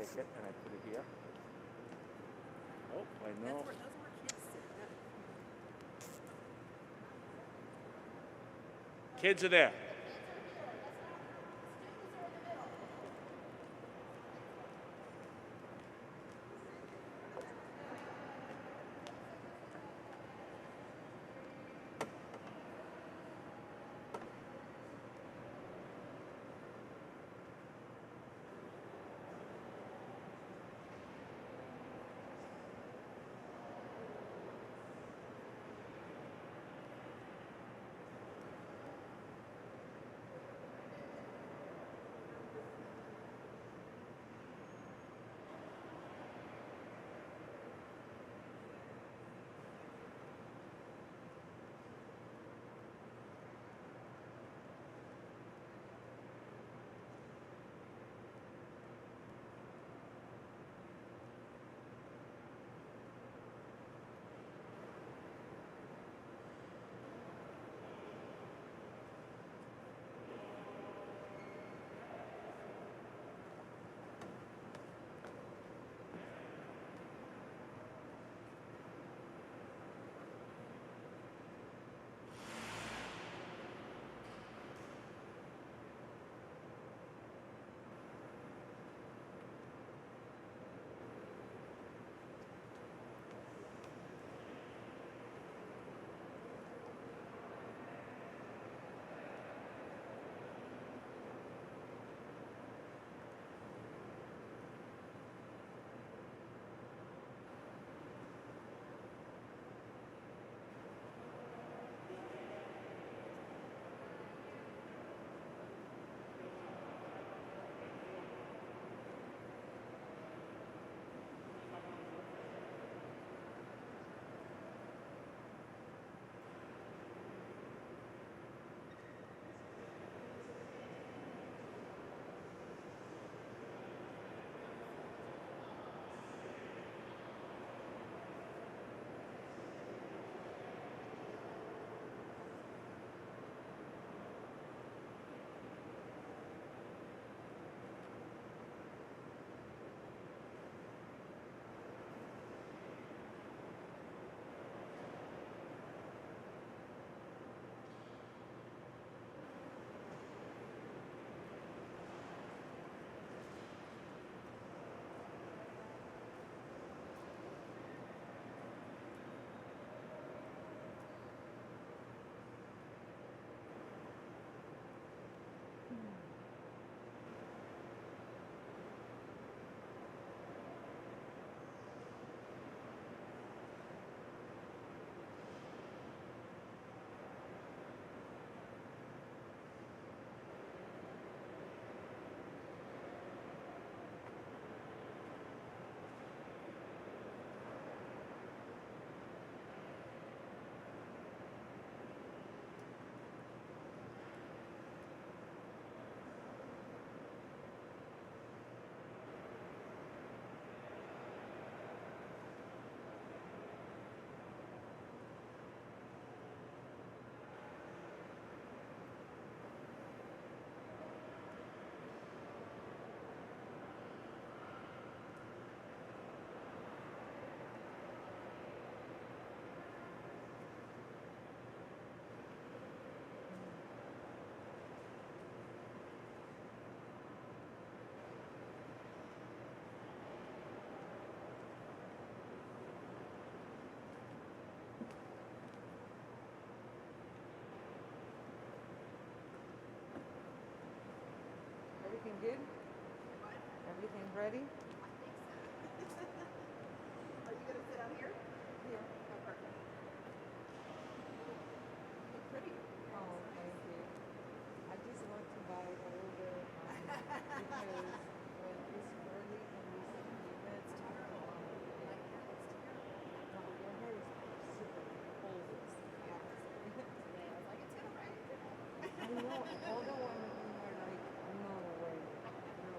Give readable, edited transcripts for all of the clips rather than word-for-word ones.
take it and I put it here. Oh, I know. Those are where kids sit. Kids are there. Everything good? What? Everything ready? I think so. Are you going to sit out here? Yeah. Oh, perfect. Look pretty. Oh, thank you. I just want to buy a little bit because when it's early and we see the events, I don't know. Like, yeah, it's terrible. No, your hair is super cold. Yeah. Today I was like, it's going to rain. I know, and all the women in there like, no way. No.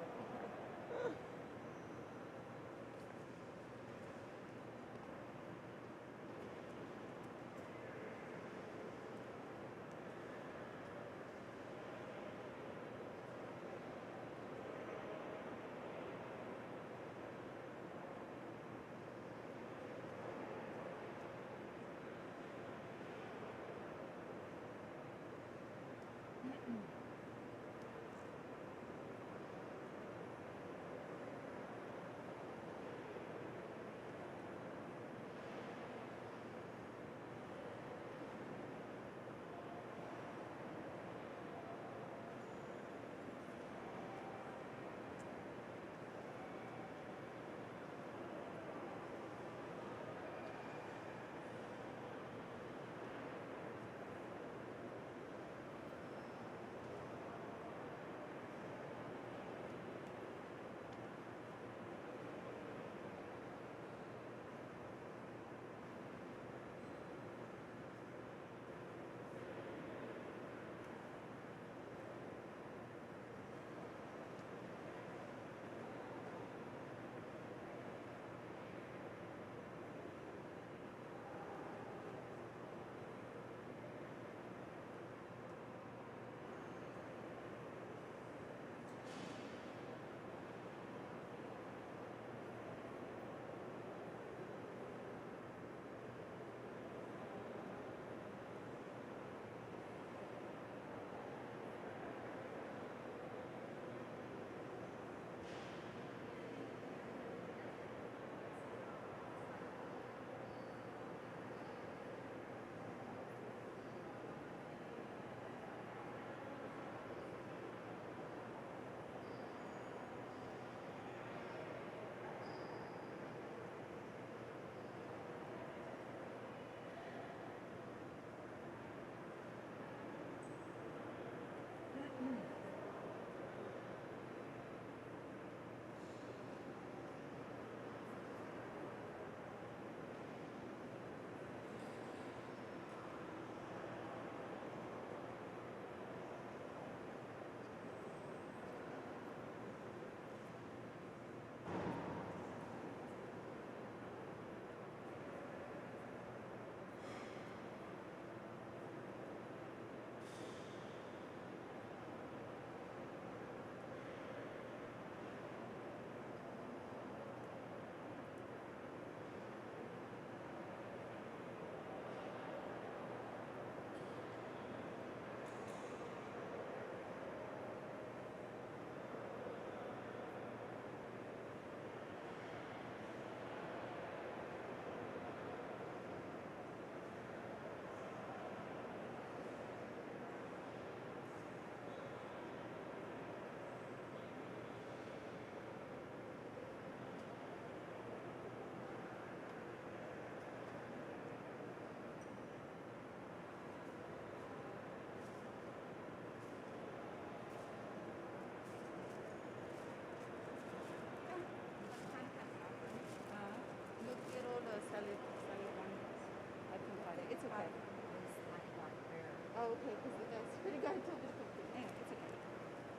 okay, because the guy told me to come through. Anyway, it's okay.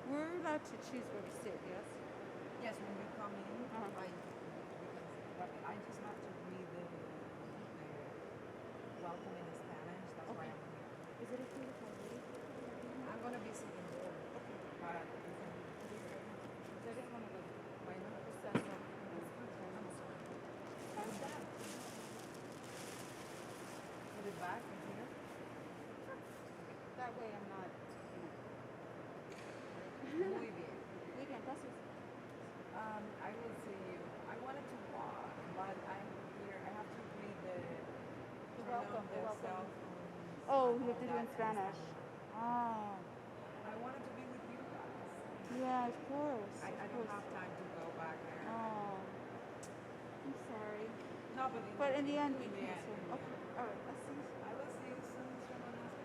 We're allowed to choose where we sit, yes? Yes, when you come in, Uh-huh. I just have to read the welcome in Spanish. That's why Okay. I'm here. Is it okay if I leave? I'm gonna be sitting there. Okay. But you can Because I didn't want to like why not? stand up. I'm sorry. How's that? Put it back in here. That way I'm not, Muy bien. Muy bien, gracias. I will see you. I wanted to walk, but I'm here. I have to read the welcome, the the welcome. cell phones Oh, and you have to do all it in that Spanish. Oh. I wanted to be with you guys. Yeah, of course. I of don't course. have time to go back there. Oh. I'm sorry. No, But in the end, we in the can end, swim. in the Okay. end. All right. Let's see. I will see you soon, someone else.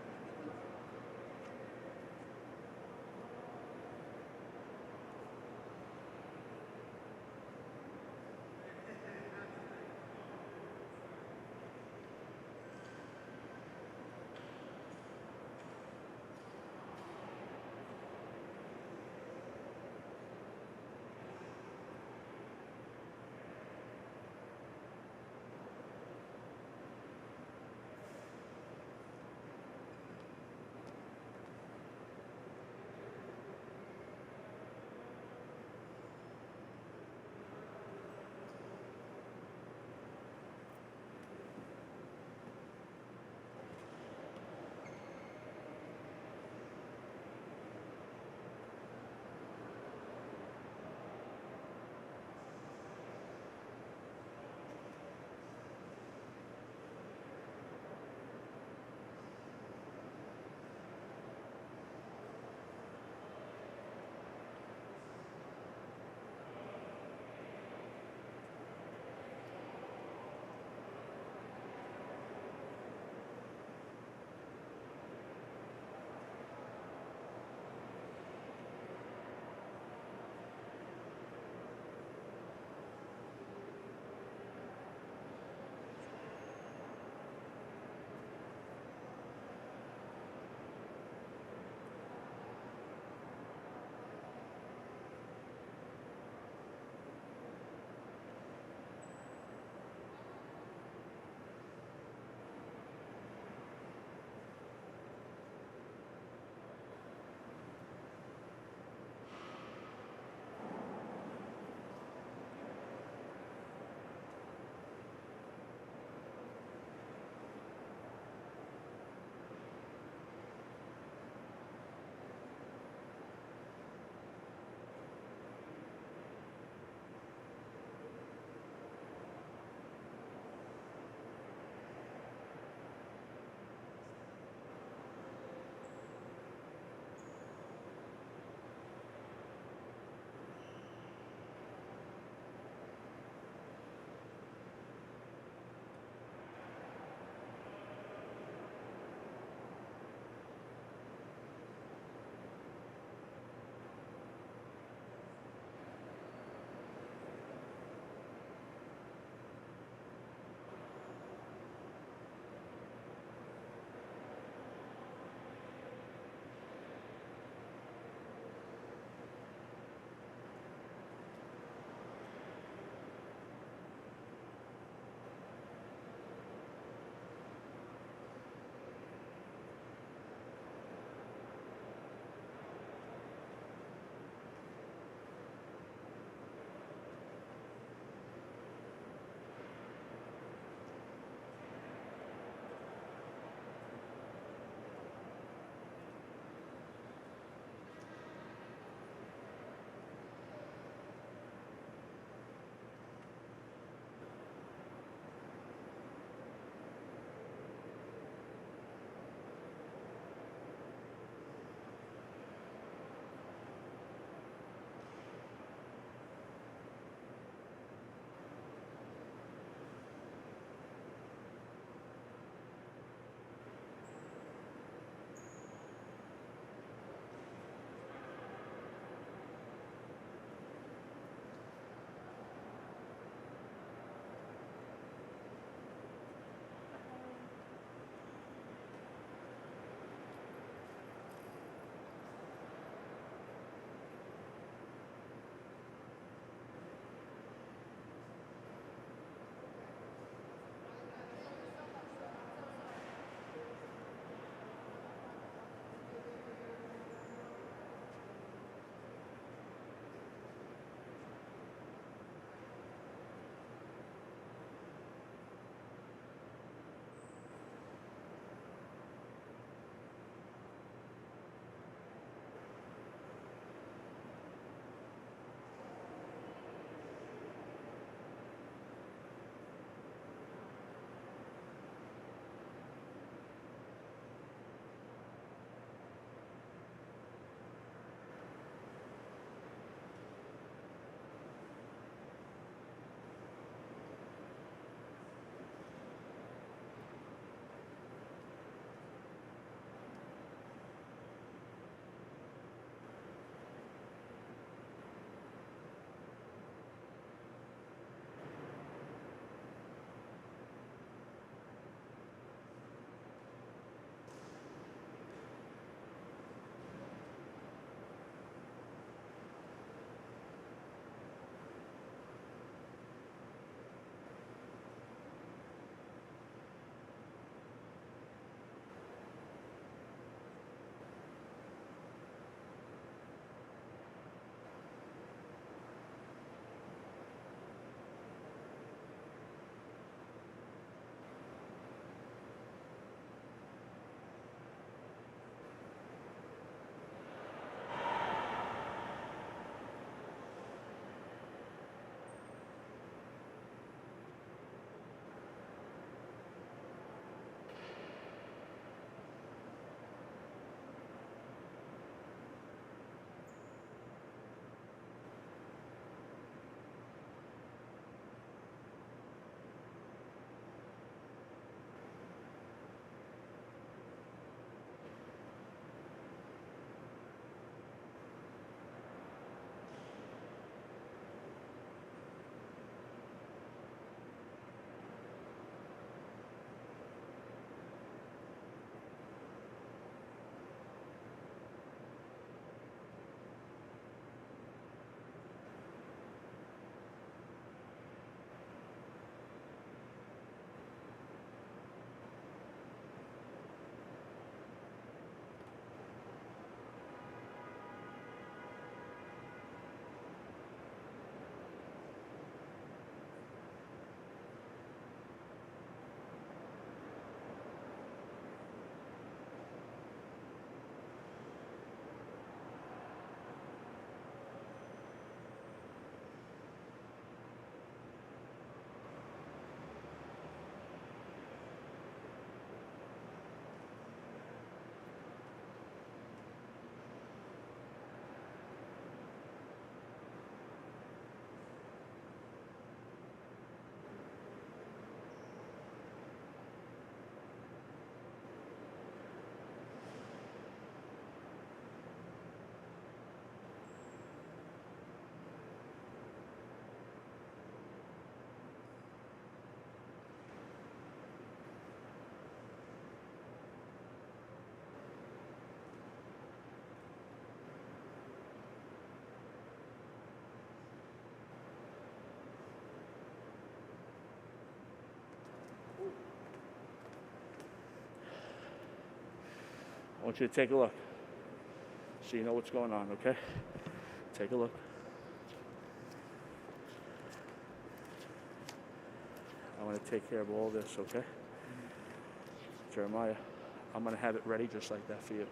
want you to take a look. So you know what's going on, okay? Take a look. I want to take care of all this, okay? Jeremiah, I'm going to have it ready just like that for you.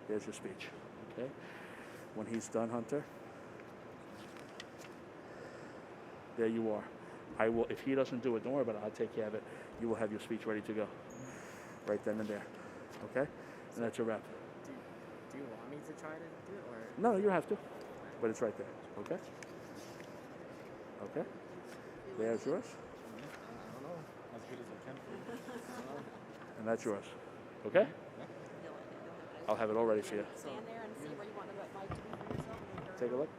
There's your speech, okay? When he's done, Hunter, there you are. I will, if he doesn't do it, don't worry about it. I'll take care of it. You will have your speech ready to go. Right then and there, okay? And that's a wrap. Do you want me to try to do it, or? No, you don't have to, but it's right there, okay? Okay? There's yours, I don't know. As good as I can. and that's yours, okay? I'll have it all ready for you. Stand there and see where you want the mic to be for yourself. Take a look.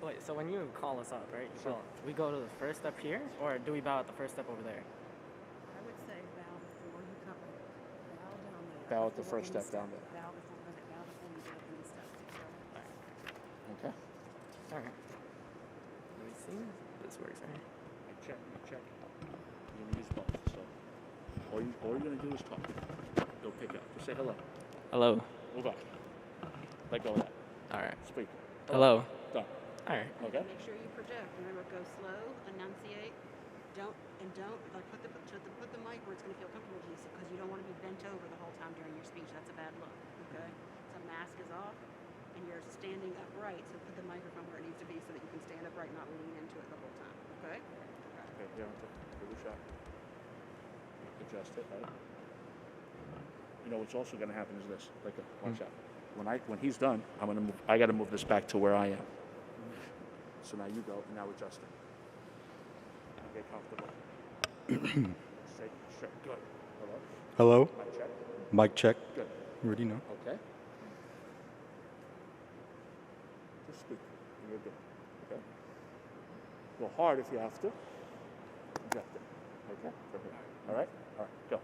Wait, so when you call us up, right? Sure. We go to the first step here, or do we bow at the first step over there? I would say bow before you come. Bow down there. Bow at the Before first any step down there. Bow before you get up any steps. Okay? Alright. Let me see. This works, right? I check. You're gonna use both, so all you're gonna do is talk. They'll pick up. Just say hello. Hello. Move on. Let go of that. Alright. Speak. Hello. Done. Alright. Okay? Make sure you project. Remember, go slow, enunciate. Don't like put the mic where it's going to feel comfortable to you, because you don't want to be bent over the whole time during your speech. That's a bad look. Okay? So mask is off, and you're standing upright. So put the microphone where it needs to be, so that you can stand upright, not lean into it the whole time. Okay? Okay, here, give it a shot. Adjust it, right? You know what's also gonna happen is this. Watch out. When he's done, I gotta move this back to where I am. So now you go, and now adjust it. Get comfortable. Say, sure, good. Hello? Hello? Mic check. Mic check. Good. Already know. Okay. Just speak, and you're good. Okay? Go hard if you have to. Adjust it. Okay? Perfect. All right? All right, go.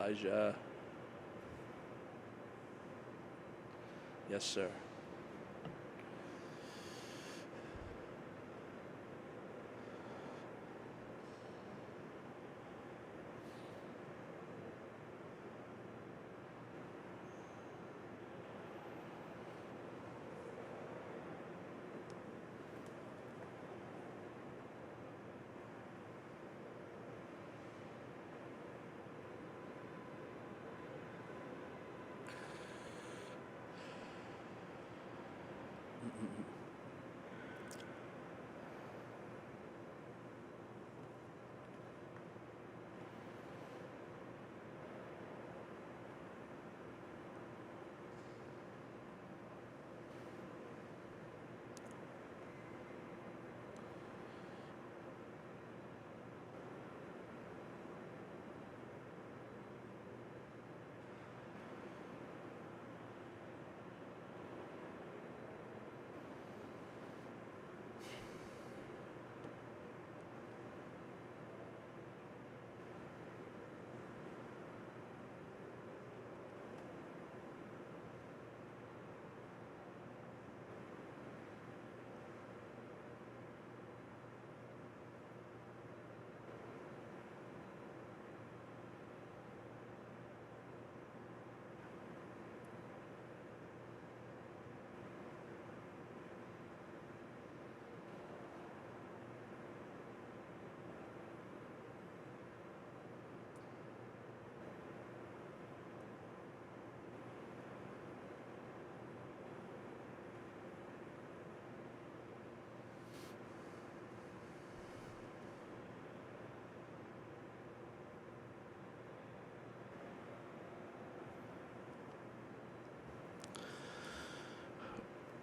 Elijah. Yes, sir.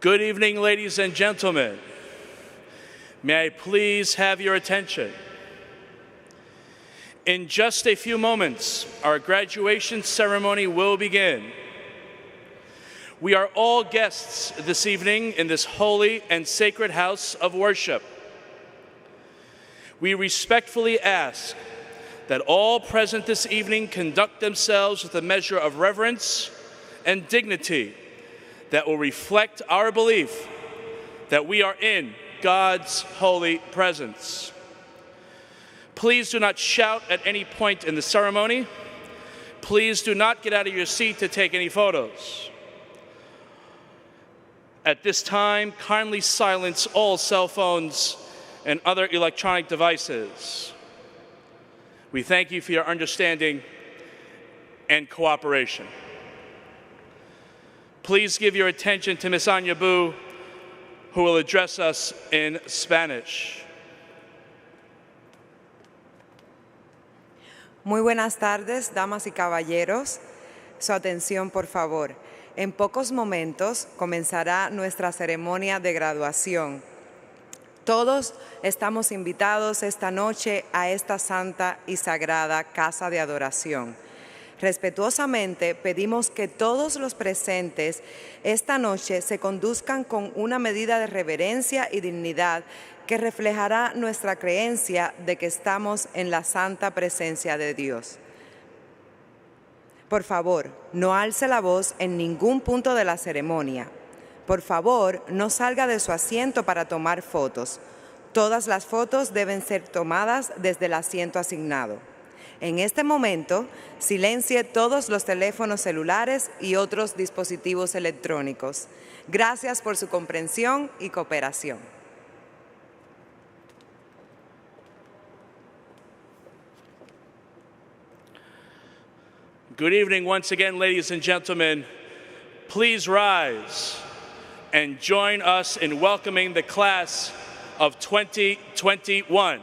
Good evening, ladies and gentlemen. May I please have your attention? In just a few moments, our graduation ceremony will begin. We are all guests this evening in this holy and sacred house of worship. We respectfully ask that all present this evening conduct themselves with a measure of reverence and dignity that will reflect our belief that we are in God's holy presence. Please do not shout at any point in the ceremony. Please do not get out of your seat to take any photos. At this time, kindly silence all cell phones and other electronic devices. We thank you for your understanding and cooperation. Please give your attention to Ms. Anya Bu, who will address us in Spanish. Muy buenas tardes, damas y caballeros. Su atención, por favor. En pocos momentos comenzará nuestra ceremonia de graduación. Todos estamos invitados esta noche a esta santa y sagrada casa de adoración. Respetuosamente pedimos que todos los presentes esta noche se conduzcan con una medida de reverencia y dignidad que reflejará nuestra creencia de que estamos en la santa presencia de Dios. Por favor, no alce la voz en ningún punto de la ceremonia. Por favor, no salga de su asiento para tomar fotos. Todas las fotos deben ser tomadas desde el asiento asignado. En este momento, silencie todos los teléfonos celulares y otros dispositivos electrónicos. Gracias por su comprensión y cooperación. Good evening once again, ladies and gentlemen. Please rise and join us in welcoming the class of 2021.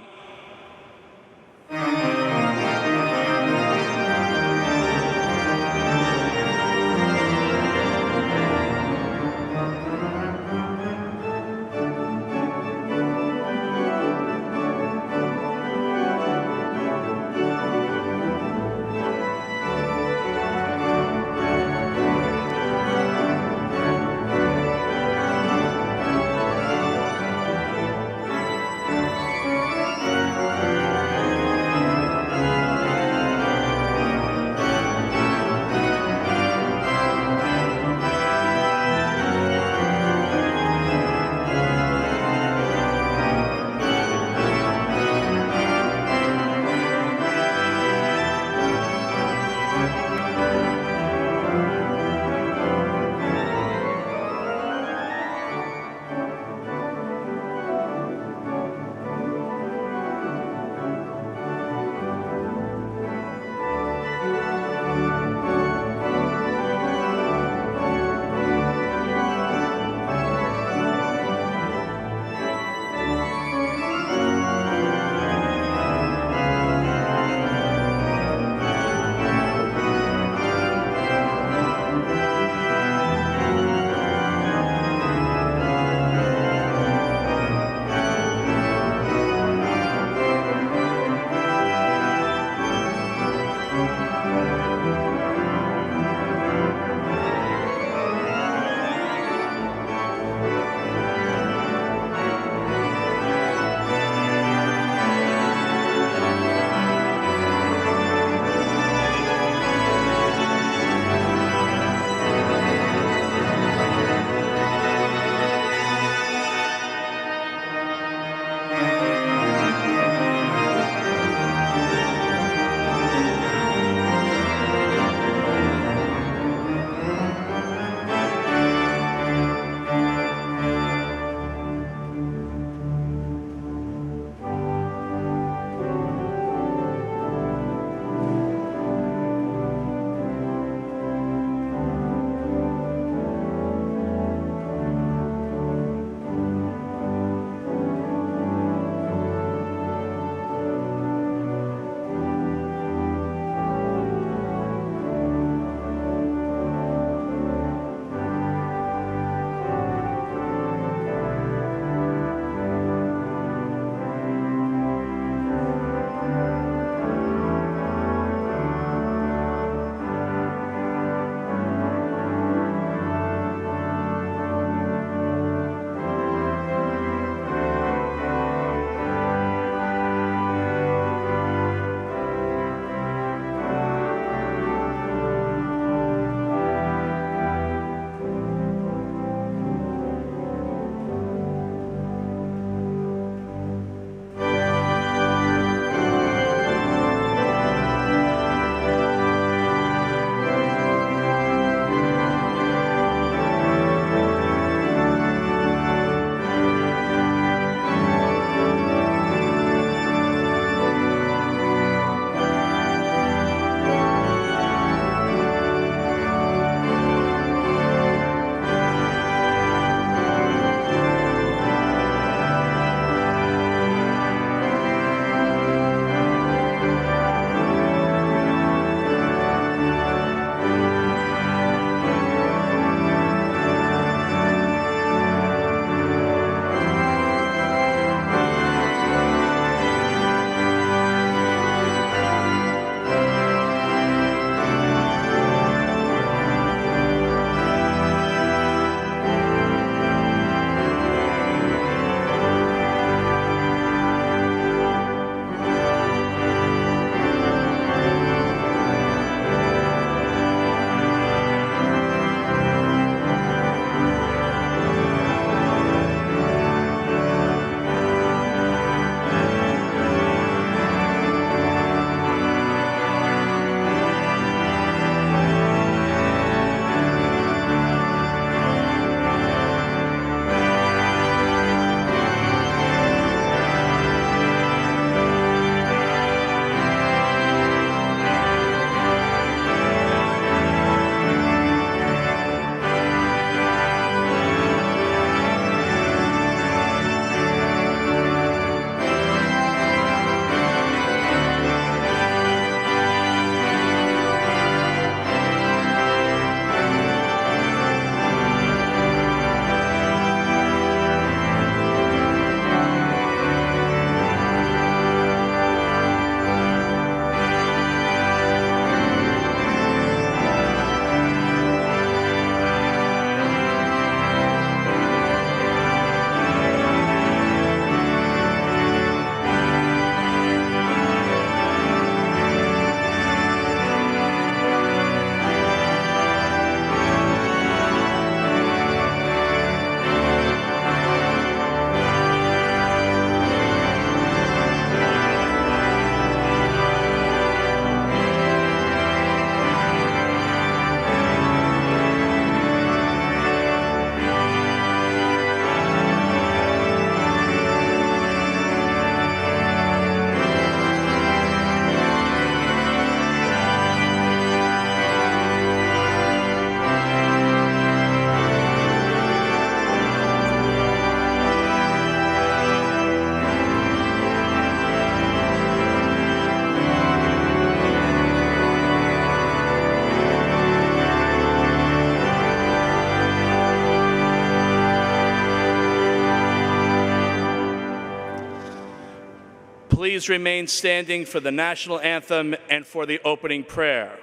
Please remain standing for the national anthem and for the opening prayer.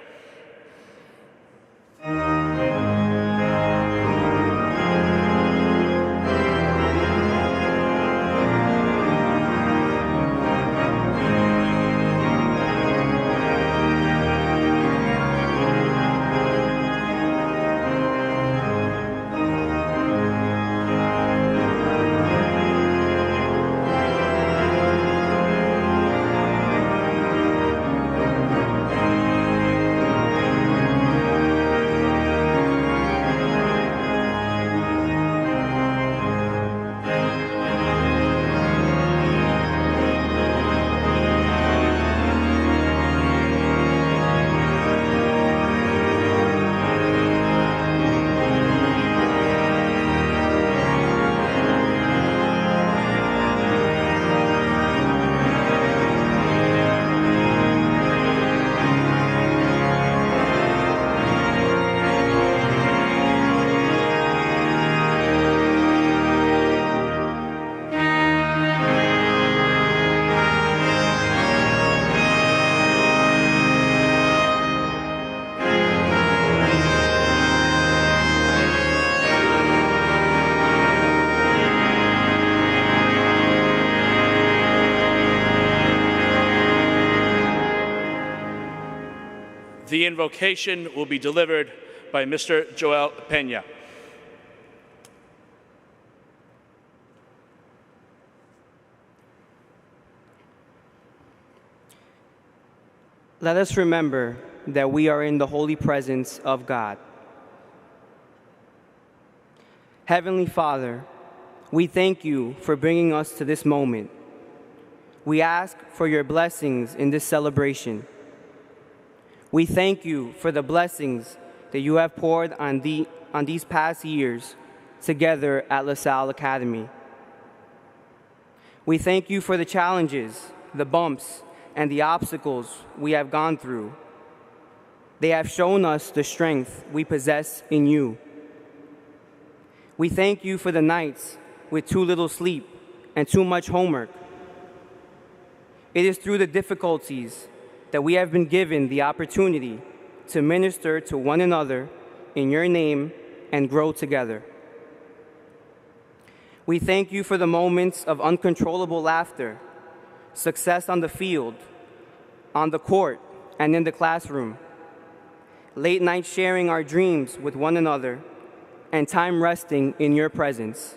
The invocation will be delivered by Mr. Joel Peña. Let us remember that we are in the holy presence of God. Heavenly Father, we thank you for bringing us to this moment. We ask for your blessings in this celebration. We thank you for the blessings that you have poured on these past years together at Salle Academy. We thank you for the challenges, the bumps, and the obstacles we have gone through. They have shown us the strength we possess in you. We thank you for the nights with too little sleep and too much homework. It is through the difficulties that we have been given the opportunity to minister to one another in your name and grow together. We thank you for the moments of uncontrollable laughter, success on the field, on the court, and in the classroom, late night sharing our dreams with one another, and time resting in your presence.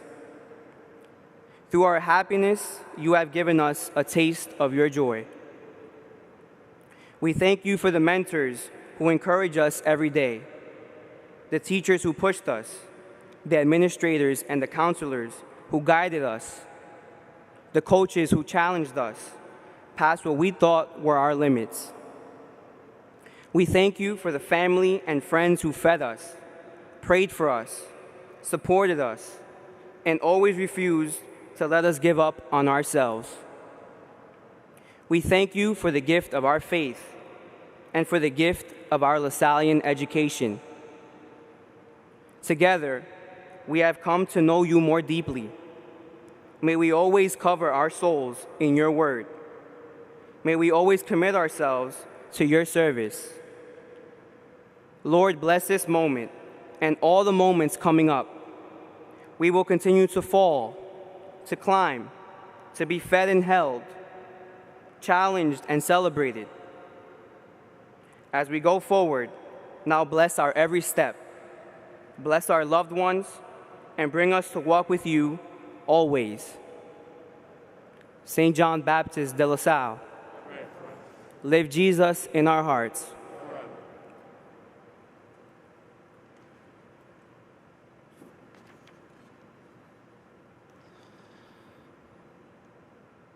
Through our happiness, you have given us a taste of your joy. We thank you for the mentors who encourage us every day, the teachers who pushed us, the administrators and the counselors who guided us, the coaches who challenged us past what we thought were our limits. We thank you for the family and friends who fed us, prayed for us, supported us, and always refused to let us give up on ourselves. We thank you for the gift of our faith and for the gift of our Lasallian education. Together, we have come to know you more deeply. May we always cover our souls in your word. May we always commit ourselves to your service. Lord, bless this moment and all the moments coming up. We will continue to fall, to climb, to be fed and held, challenged and celebrated. As we go forward, now bless our every step. Bless our loved ones and bring us to walk with you always. St. John Baptist de La Salle, live Jesus in our hearts.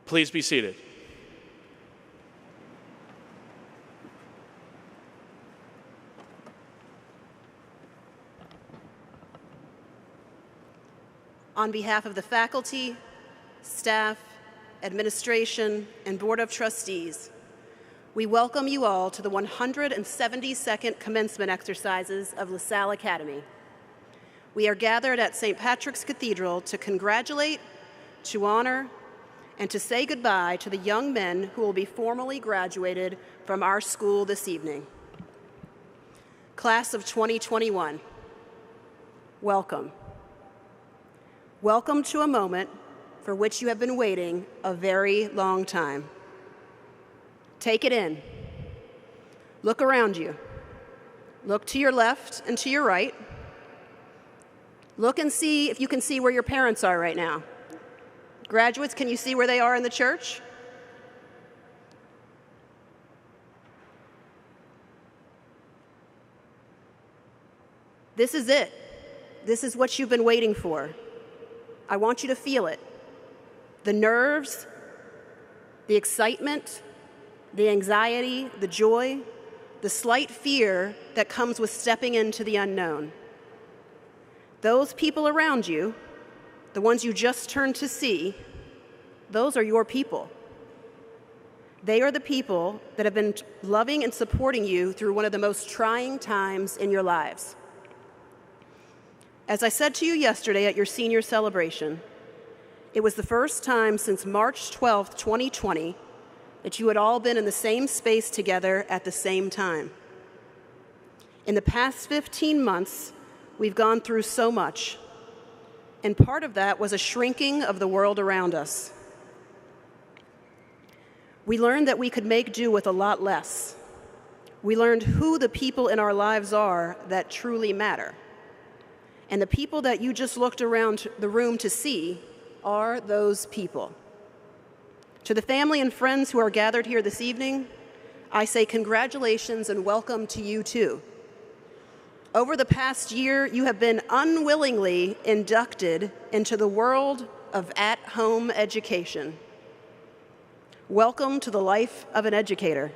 Please be seated. On behalf of the faculty, staff, administration, and Board of Trustees, we welcome you all to the 172nd commencement exercises of Salle Academy. We are gathered at St. Patrick's Cathedral to congratulate, to honor, and to say goodbye to the young men who will be formally graduated from our school this evening. Class of 2021, welcome. Welcome to a moment for which you have been waiting a very long time. Take it in. Look around you. Look to your left and to your right. Look and see if you can see where your parents are right now. Graduates, can you see where they are in the church? This is it. This is what you've been waiting for. I want you to feel it. The nerves, the excitement, the anxiety, the joy, the slight fear that comes with stepping into the unknown. Those people around you, the ones you just turned to see, those are your people. They are the people that have been loving and supporting you through one of the most trying times in your lives. As I said to you yesterday at your senior celebration, it was the first time since March 12th, 2020, that you had all been in the same space together at the same time. In the past 15 months, we've gone through so much, and part of that was a shrinking of the world around us. We learned that we could make do with a lot less. We learned who the people in our lives are that truly matter. And the people that you just looked around the room to see are those people. To the family and friends who are gathered here this evening, I say congratulations and welcome to you too. Over the past year, you have been unwillingly inducted into the world of at-home education. Welcome to the life of an educator.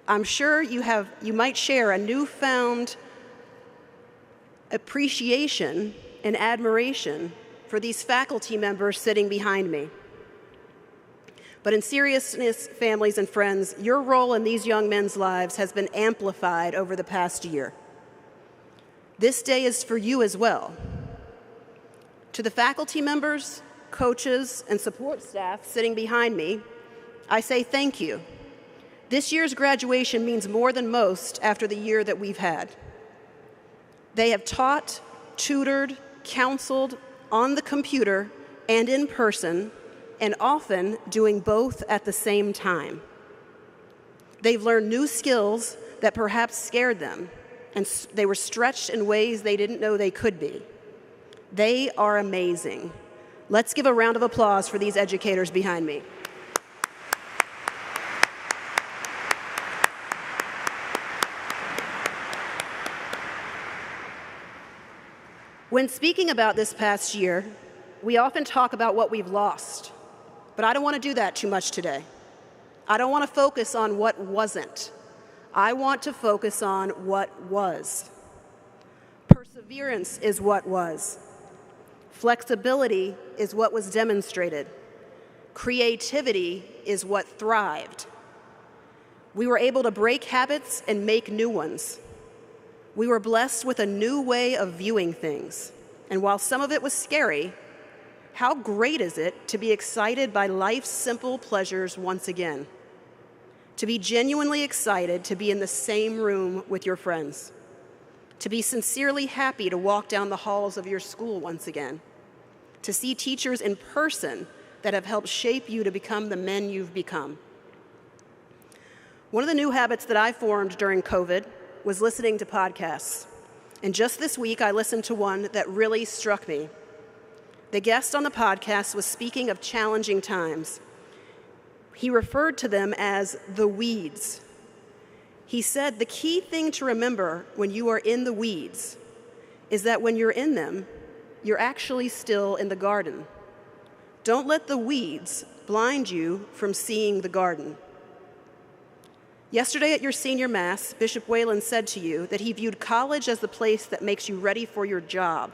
I'm sure you might share a newfound appreciation and admiration for these faculty members sitting behind me. But in seriousness, families and friends, your role in these young men's lives has been amplified over the past year. This day is for you as well. To the faculty members, coaches, and support staff sitting behind me, I say thank you. This year's graduation means more than most after the year that we've had. They have taught, tutored, counseled on the computer and in person, and often doing both at the same time. They've learned new skills that perhaps scared them, and they were stretched in ways they didn't know they could be. They are amazing. Let's give a round of applause for these educators behind me. When speaking about this past year, we often talk about what we've lost, but I don't want to do that too much today. I don't want to focus on what wasn't. I want to focus on what was. Perseverance is what was. Flexibility is what was demonstrated. Creativity is what thrived. We were able to break habits and make new ones. We were blessed with a new way of viewing things. And while some of it was scary, how great is it to be excited by life's simple pleasures once again? To be genuinely excited to be in the same room with your friends. To be sincerely happy to walk down the halls of your school once again. To see teachers in person that have helped shape you to become the men you've become. One of the new habits that I formed during COVID was listening to podcasts. And just this week, I listened to one that really struck me. The guest on the podcast was speaking of challenging times. He referred to them as the weeds. He said the key thing to remember when you are in the weeds is that when you're in them, you're actually still in the garden. Don't let the weeds blind you from seeing the garden. Yesterday at your senior mass, Bishop Whalen said to you that he viewed college as the place that makes you ready for your job,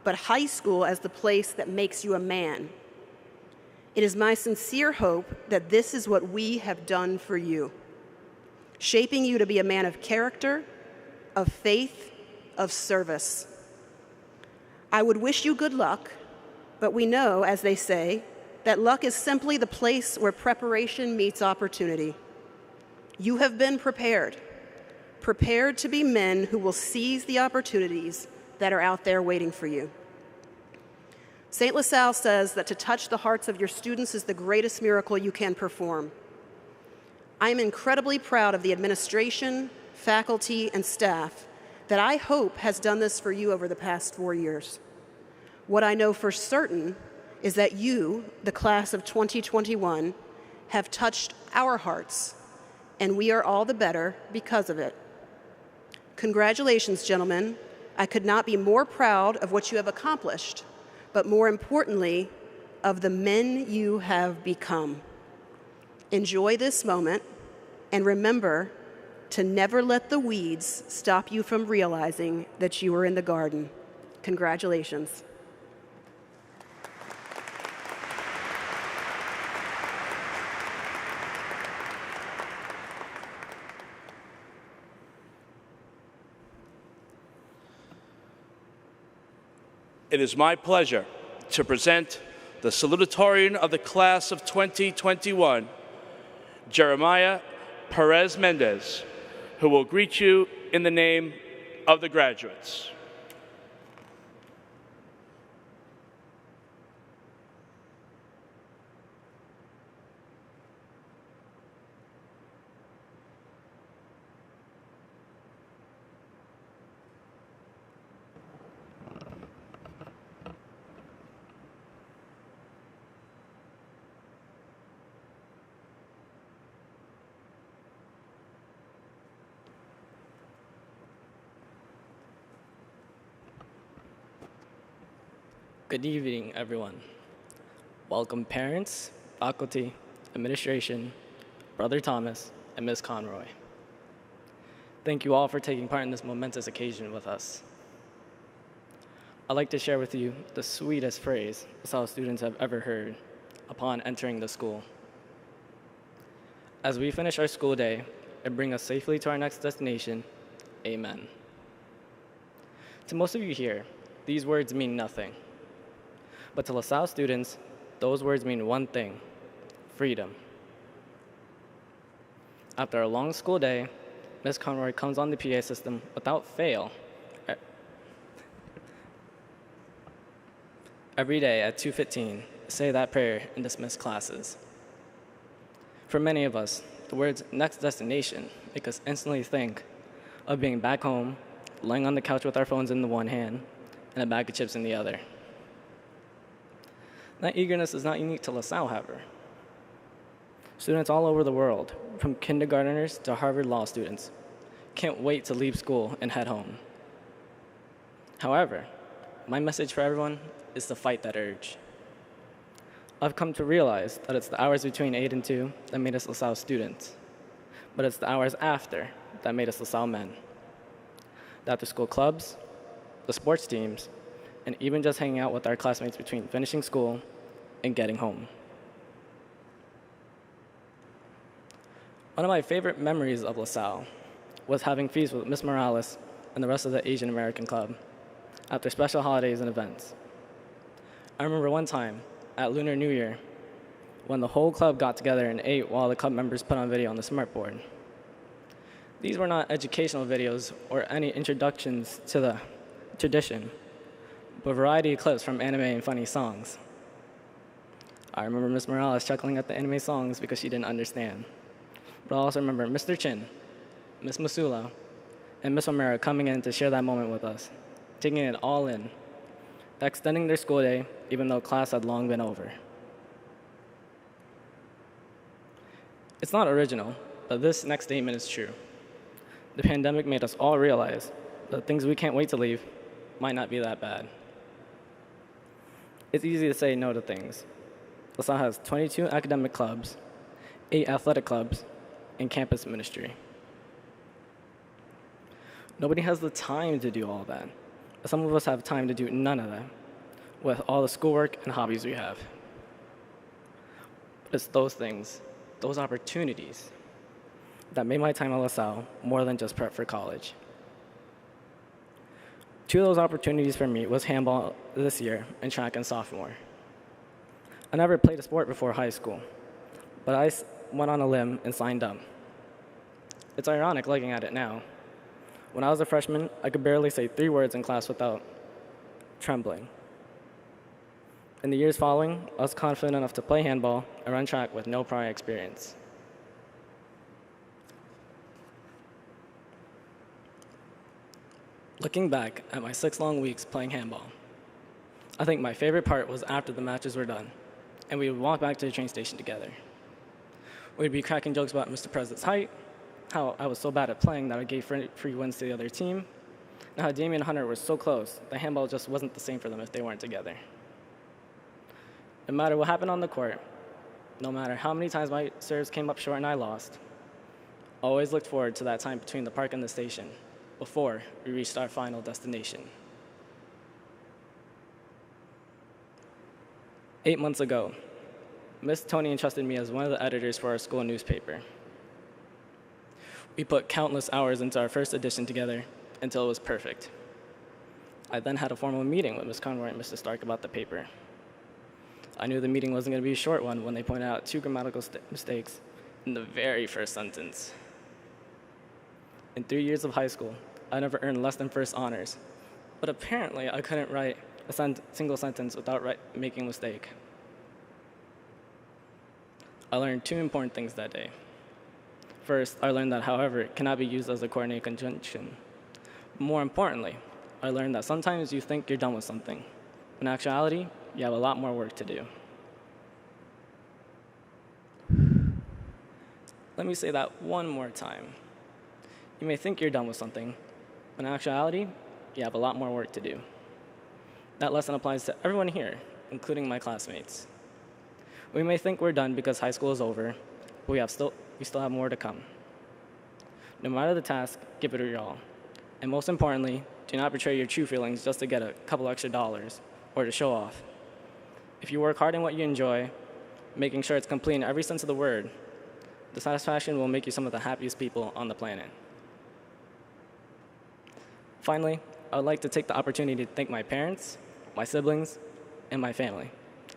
but high school as the place that makes you a man. It is my sincere hope that this is what we have done for you, shaping you to be a man of character, of faith, of service. I would wish you good luck, but we know, as they say, that luck is simply the place where preparation meets opportunity. You have been prepared to be men who will seize the opportunities that are out there waiting for you. St. LaSalle says that to touch the hearts of your students is the greatest miracle you can perform. I am incredibly proud of the administration, faculty, and staff that I hope has done this for you over the past 4 years. What I know for certain is that you, the class of 2021, have touched our hearts, and we are all the better because of it. Congratulations, gentlemen. I could not be more proud of what you have accomplished, but more importantly, of the men you have become. Enjoy this moment, and remember to never let the weeds stop you from realizing that you are in the garden. Congratulations. It is my pleasure to present the salutatorian of the class of 2021, Jeremiah Perez Mendez, who will greet you in the name of the graduates. Good evening, everyone. Welcome parents, faculty, administration, Brother Thomas, and Ms. Conroy. Thank you all for taking part in this momentous occasion with us. I'd like to share with you the sweetest phrase LaSalle students have ever heard upon entering the school. As we finish our school day and bring us safely to our next destination, amen. To most of you here, these words mean nothing. But to LaSalle students, those words mean one thing: freedom. After a long school day, Ms. Conroy comes on the PA system without fail every day at 2:15, say that prayer and dismiss classes. For many of us, the words next destination make us instantly think of being back home, lying on the couch with our phones in the one hand and a bag of chips in the other. That eagerness is not unique to LaSalle, however. Students all over the world, from kindergarteners to Harvard Law students, can't wait to leave school and head home. However, my message for everyone is to fight that urge. I've come to realize that it's the hours between 8 and 2 that made us LaSalle students, but it's the hours after that made us LaSalle men. The after-school clubs, the sports teams, and even just hanging out with our classmates between finishing school and getting home. One of my favorite memories of LaSalle was having feasts with Miss Morales and the rest of the Asian American Club after special holidays and events. I remember one time at Lunar New Year when the whole club got together and ate while the club members put on video on the smartboard. These were not educational videos or any introductions to the tradition, but a variety of clips from anime and funny songs. I remember Miss Morales chuckling at the anime songs because she didn't understand. But I also remember Mr. Chin, Miss Masula, and Miss O'Mara coming in to share that moment with us, taking it all in, extending their school day even though class had long been over. It's not original, but this next statement is true. The pandemic made us all realize that things we can't wait to leave might not be that bad. It's easy to say no to things. LaSalle has 22 academic clubs, 8 athletic clubs, and campus ministry. Nobody has the time to do all that. Some of us have time to do none of that with all the schoolwork and hobbies we have. But it's those things, those opportunities, that made my time at LaSalle more than just prep for college. 2 of those opportunities for me was handball this year and track and sophomore. I never played a sport before high school, but I went on a limb and signed up. It's ironic looking at it now. When I was a freshman, I could barely say 3 words in class without trembling. In the years following, I was confident enough to play handball and run track with no prior experience. Looking back at my 6 long weeks playing handball, I think my favorite part was after the matches were done, and we would walk back to the train station together. We'd be cracking jokes about Mr. President's height, how I was so bad at playing that I gave free wins to the other team, and how Damien and Hunter were so close that handball just wasn't the same for them if they weren't together. No matter what happened on the court, no matter how many times my serves came up short and I lost, I always looked forward to that time between the park and the station before we reached our final destination. 8 months ago, Miss Tony entrusted me as one of the editors for our school newspaper. We put countless hours into our first edition together until it was perfect. I then had a formal meeting with Ms. Conroy and Mr. Stark about the paper. I knew the meeting wasn't going to be a short one when they pointed out 2 grammatical mistakes in the very first sentence. In 3 years of high school, I never earned less than first honors, but apparently I couldn't write a single sentence without making a mistake. I learned 2 important things that day. First, I learned that however cannot be used as a coordinated conjunction. More importantly, I learned that sometimes you think you're done with something. In actuality, you have a lot more work to do. Let me say that one more time. You may think you're done with something, but in actuality, you have a lot more work to do. That lesson applies to everyone here, including my classmates. We may think we're done because high school is over, but we still have more to come. No matter the task, give it your all. And most importantly, do not betray your true feelings just to get a couple extra dollars or to show off. If you work hard in what you enjoy, making sure it's complete in every sense of the word, the satisfaction will make you some of the happiest people on the planet. Finally, I would like to take the opportunity to thank my parents, my siblings, and my family,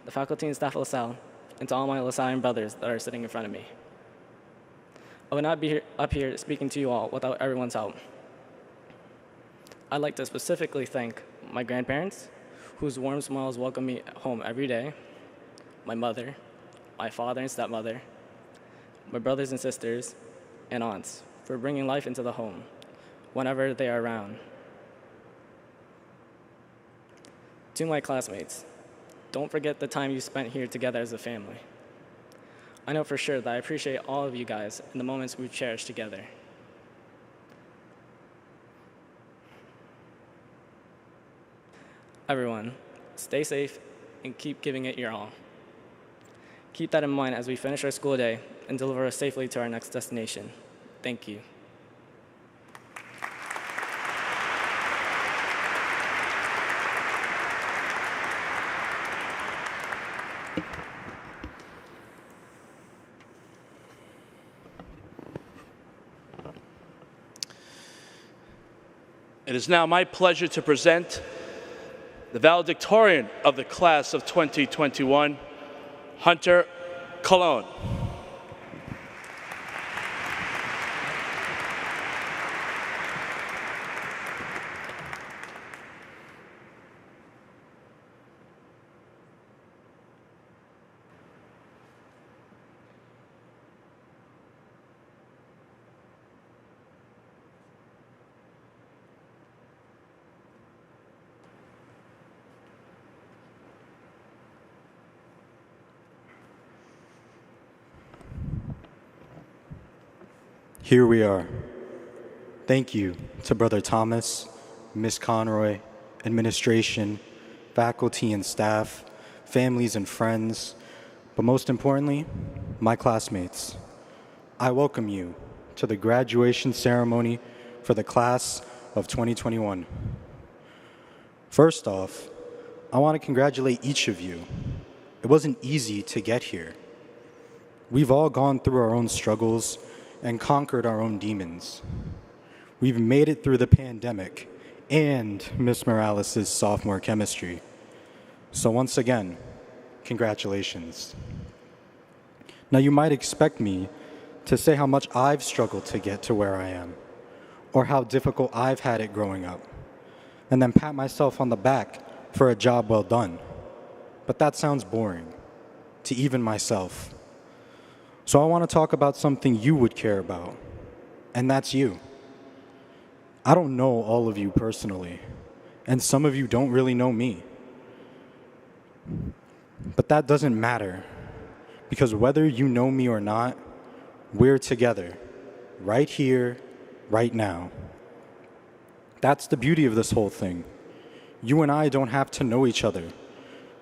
the faculty and staff of LaSalle, and to all my Lasallian brothers that are sitting in front of me. I would not be up here speaking to you all without everyone's help. I'd like to specifically thank my grandparents, whose warm smiles welcome me home every day, my mother, my father and stepmother, my brothers and sisters, and aunts for bringing life into the home whenever they are around. To my classmates, don't forget the time you spent here together as a family. I know for sure that I appreciate all of you guys and the moments we've cherished together. Everyone, stay safe and keep giving it your all. Keep that in mind as we finish our school day and deliver us safely to our next destination. Thank you. It is now my pleasure to present the valedictorian of the class of 2021, Hunter Cologne. Here we are. Thank you to Brother Thomas, Miss Conroy, administration, faculty and staff, families and friends, but most importantly, my classmates. I welcome you to the graduation ceremony for the class of 2021. First off, I want to congratulate each of you. It wasn't easy to get here. We've all gone through our own struggles and conquered our own demons. We've made it through the pandemic and Miss Morales' sophomore chemistry. So once again, congratulations. Now, you might expect me to say how much I've struggled to get to where I am, or how difficult I've had it growing up, and then pat myself on the back for a job well done. But that sounds boring to even myself. So I want to talk about something you would care about, and that's you. I don't know all of you personally, and some of you don't really know me. But that doesn't matter, because whether you know me or not, we're together, right here, right now. That's the beauty of this whole thing. You and I don't have to know each other.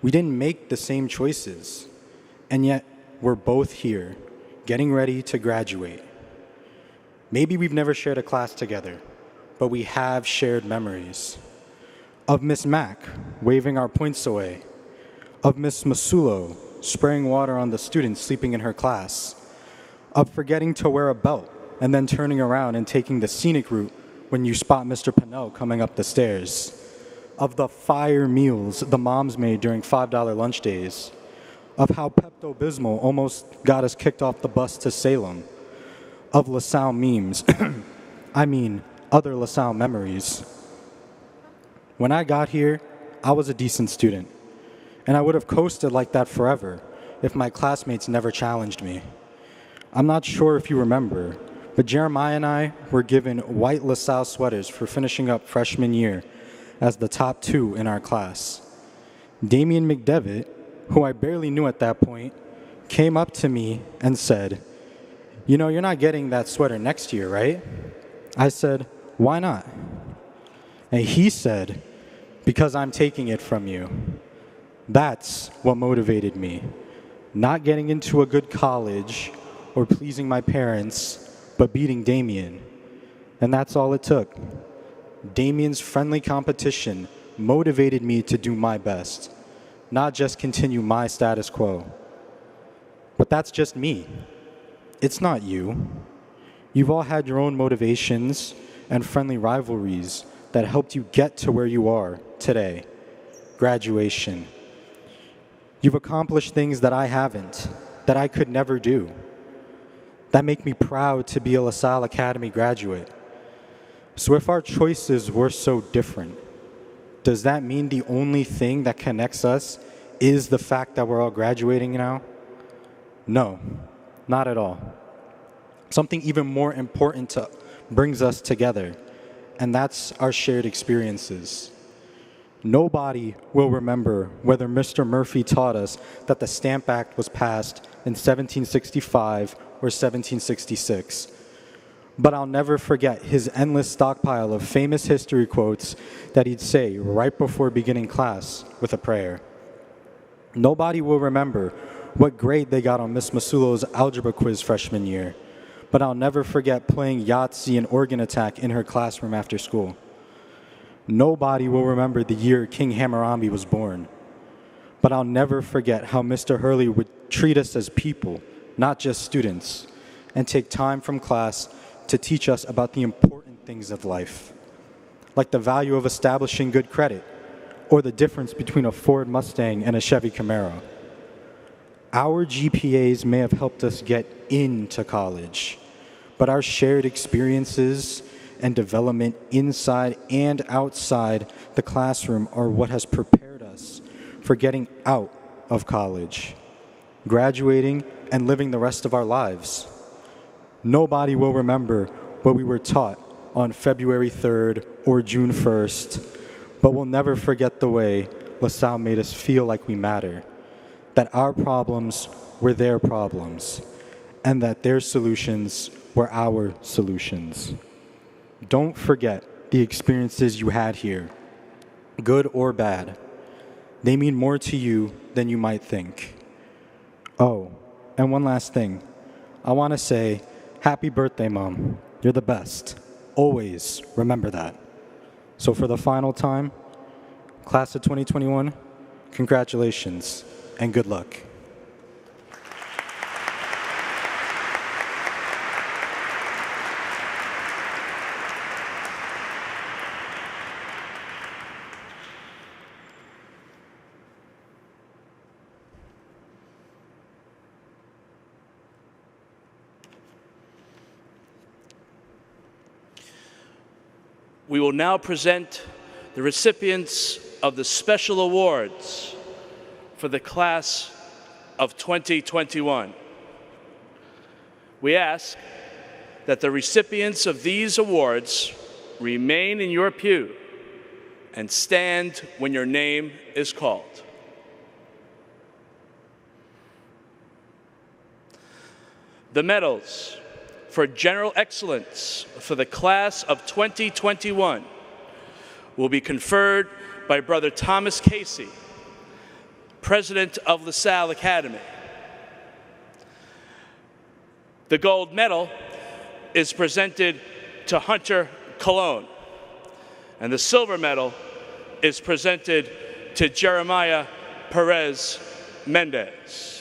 We didn't make the same choices, and yet we're both here, getting ready to graduate. Maybe we've never shared a class together, but we have shared memories. Of Miss Mack waving our points away, of Miss Masulo spraying water on the students sleeping in her class, of forgetting to wear a belt and then turning around and taking the scenic route when you spot Mr. Pinnell coming up the stairs, of the fire meals the moms made during $5 lunch days, of how Pepto-Bismol almost got us kicked off the bus to Salem, of LaSalle memes, I mean other LaSalle memories. When I got here, I was a decent student, and I would have coasted like that forever if my classmates never challenged me. I'm not sure if you remember, but Jeremiah and I were given white LaSalle sweaters for finishing up freshman year as the top 2 in our class. Damian McDevitt, who I barely knew at that point, came up to me and said, "You know, you're not getting that sweater next year, right?" I said, "Why not?" And he said, "Because I'm taking it from you." That's what motivated me. Not getting into a good college or pleasing my parents, but beating Damien. And that's all it took. Damien's friendly competition motivated me to do my best, not just continue my status quo. But that's just me. It's not you. You've all had your own motivations and friendly rivalries that helped you get to where you are today. Graduation. You've accomplished things that I haven't, that I could never do, that make me proud to be a Salle Academy graduate. So if our choices were so different, does that mean the only thing that connects us is the fact that we're all graduating now? No, not at all. Something even more important brings us together, and that's our shared experiences. Nobody will remember whether Mr. Murphy taught us that the Stamp Act was passed in 1765 or 1766. But I'll never forget his endless stockpile of famous history quotes that he'd say right before beginning class with a prayer. Nobody will remember what grade they got on Miss Masulo's algebra quiz freshman year, but I'll never forget playing Yahtzee and organ attack in her classroom after school. Nobody will remember the year King Hammurabi was born, but I'll never forget how Mr. Hurley would treat us as people, not just students, and take time from class to teach us about the important things of life, like the value of establishing good credit, or the difference between a Ford Mustang and a Chevy Camaro. Our GPAs may have helped us get into college, but our shared experiences and development inside and outside the classroom are what has prepared us for getting out of college, graduating, and living the rest of our lives. Nobody will remember what we were taught on February 3rd or June 1st, but we'll never forget the way LaSalle made us feel like we matter, that our problems were their problems, and that their solutions were our solutions. Don't forget the experiences you had here, good or bad. They mean more to you than you might think. Oh, and one last thing. I want to say, happy birthday, Mom. You're the best. Always remember that. So for the final time, class of 2021, congratulations and good luck. We will now present the recipients of the special awards for the class of 2021. We ask that the recipients of these awards remain in your pew and stand when your name is called. The medals for general excellence for the class of 2021 will be conferred by Brother Thomas Casey, President of Lasalle Academy. The gold medal is presented to Hunter Cologne, and the silver medal is presented to Jeremiah Perez Mendez.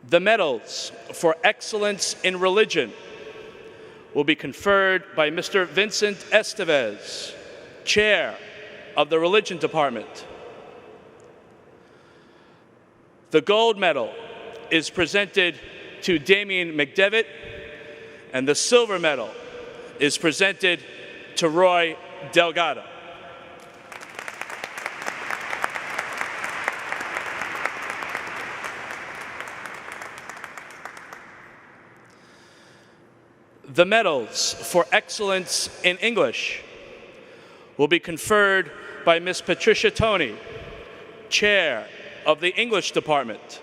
The medals for excellence in religion will be conferred by Mr. Vincent Estevez, Chair of the Religion Department. The gold medal is presented to Damien McDevitt, and the silver medal is presented to Roy Delgado. The medals for excellence in English will be conferred by Ms. Patricia Toney, Chair of the English Department.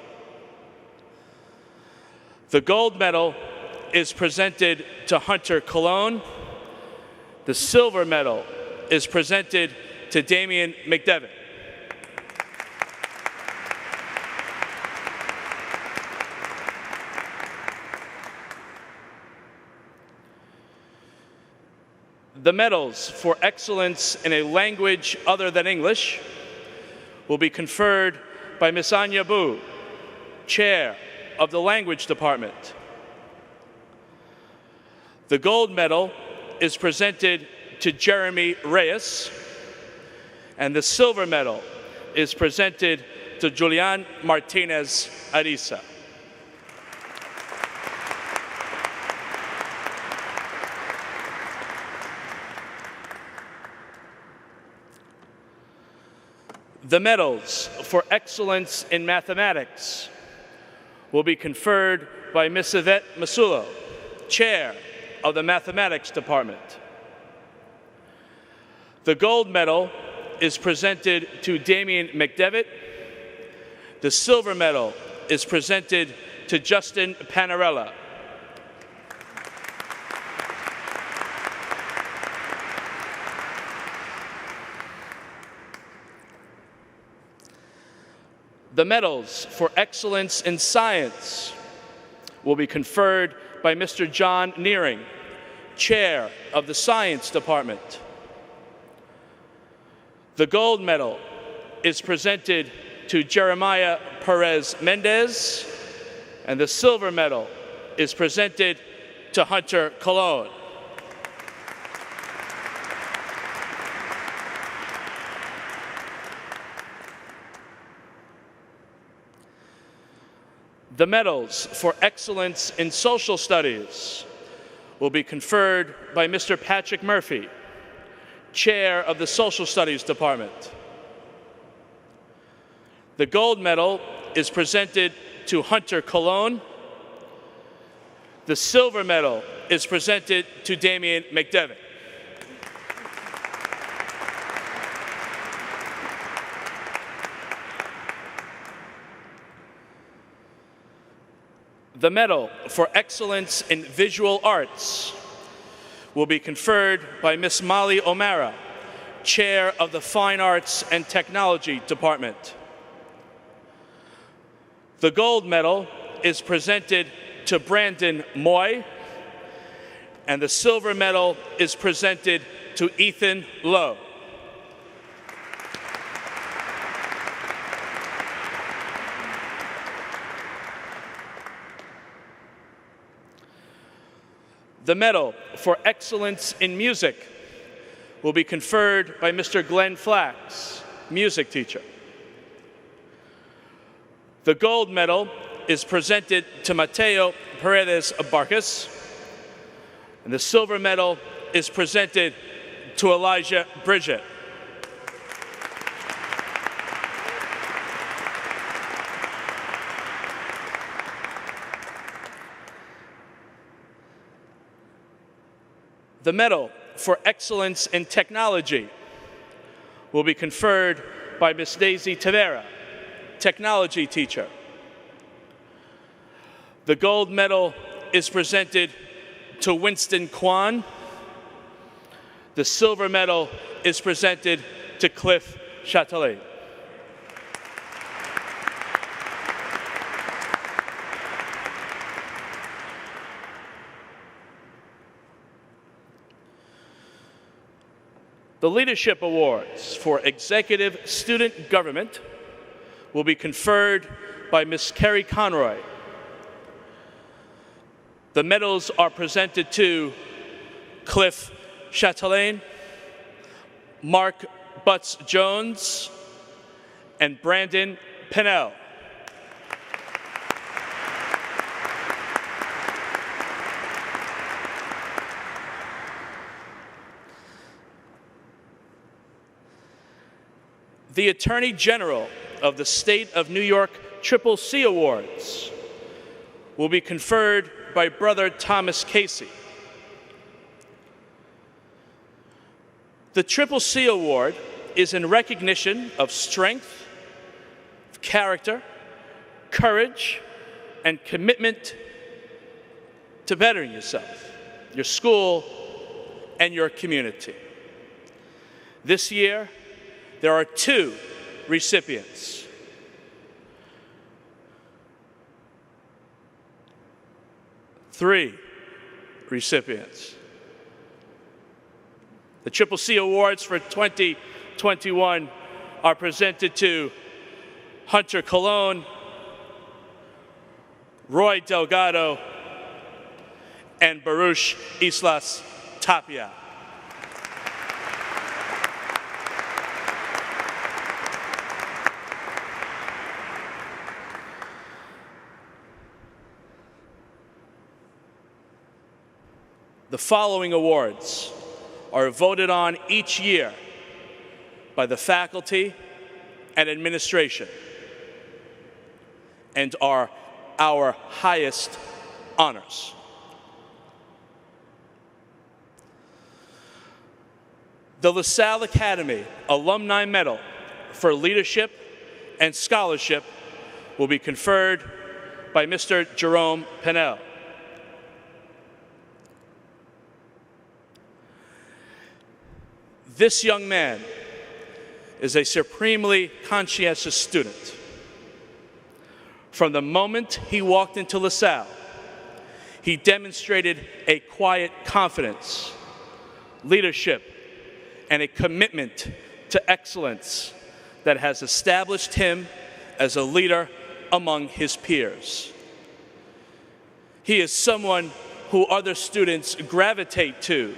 The gold medal is presented to Hunter Cologne. The silver medal is presented to Damien McDevitt. The medals for excellence in a language other than English will be conferred by Ms. Anya Bu, Chair of the Language Department. The gold medal is presented to Jeremy Reyes, and the silver medal is presented to Julian Martinez Arisa. The medals for excellence in mathematics will be conferred by Ms. Yvette Masulo, Chair of the Mathematics Department. The gold medal is presented to Damien McDevitt. The silver medal is presented to Justin Panarella. The medals for excellence in science will be conferred by Mr. John Nearing, Chair of the Science Department. The gold medal is presented to Jeremiah Perez Mendez, and the silver medal is presented to Hunter Cologne. The medals for excellence in social studies will be conferred by Mr. Patrick Murphy, Chair of the Social Studies Department. The gold medal is presented to Hunter Cologne. The silver medal is presented to Damien McDevitt. The medal for excellence in visual arts will be conferred by Ms. Molly O'Mara, Chair of the Fine Arts and Technology Department. The gold medal is presented to Brandon Moy, and the silver medal is presented to Ethan Lowe. The medal for excellence in music will be conferred by Mr. Glenn Flax, music teacher. The gold medal is presented to Mateo Paredes Barcas, and the silver medal is presented to Elijah Bridget. The medal for excellence in technology will be conferred by Ms. Daisy Tavera, technology teacher. The gold medal is presented to Winston Kwan. The silver medal is presented to Cliff Chatelet. The Leadership Awards for Executive Student Government will be conferred by Ms. Carrie Conroy. The medals are presented to Cliff Chatelet, Mark Butts-Jones, and Brandon Pinnell. The Attorney General of the State of New York Triple C Awards will be conferred by Brother Thomas Casey. The Triple C Award is in recognition of strength, character, courage, and commitment to bettering yourself, your school, and your community. This year, there are 2 recipients. Three recipients. The Triple C Awards for 2021 are presented to Hunter Colon, Roy Delgado, and Baruch Islas Tapia. The following awards are voted on each year by the faculty and administration and are our highest honors. The Salle Academy Alumni Medal for Leadership and Scholarship will be conferred by Mr. Jerome Pinnell. This young man is a supremely conscientious student. From the moment he walked into LaSalle, he demonstrated a quiet confidence, leadership, and a commitment to excellence that has established him as a leader among his peers. He is someone who other students gravitate to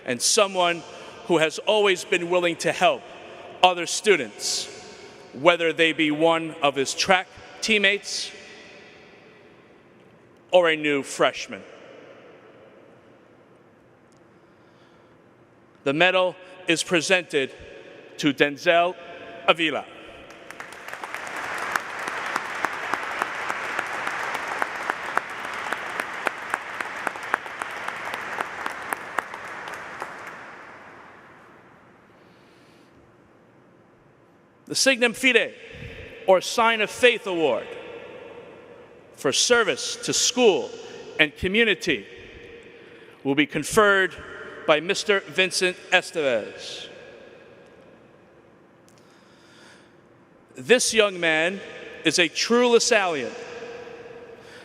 and someone who has always been willing to help other students, whether they be one of his track teammates or a new freshman. The medal is presented to Denzel Avila. The Signum Fide, or Sign of Faith Award, for service to school and community will be conferred by Mr. Vincent Estevez. This young man is a true Lasallian,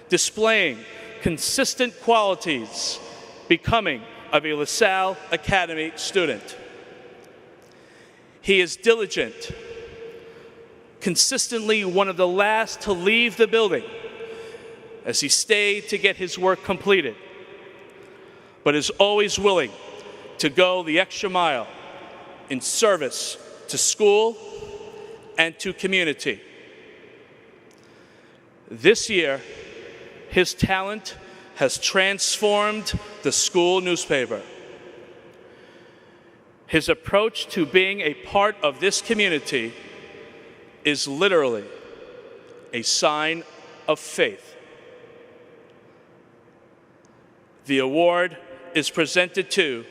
displaying consistent qualities becoming of a LaSalle Academy student. He is diligent, consistently one of the last to leave the building as he stayed to get his work completed, but is always willing to go the extra mile in service to school and to community. This year, his talent has transformed the school newspaper. His approach to being a part of this community is literally a sign of faith. The award is presented to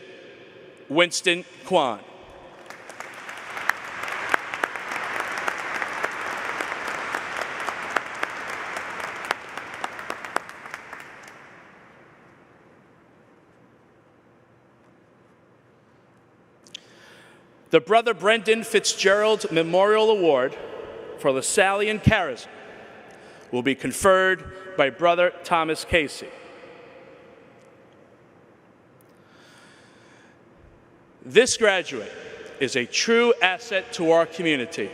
Winston Kwan. The Brother Brendan Fitzgerald Memorial Award for Lasallian Charism will be conferred by Brother Thomas Casey. This graduate is a true asset to our community.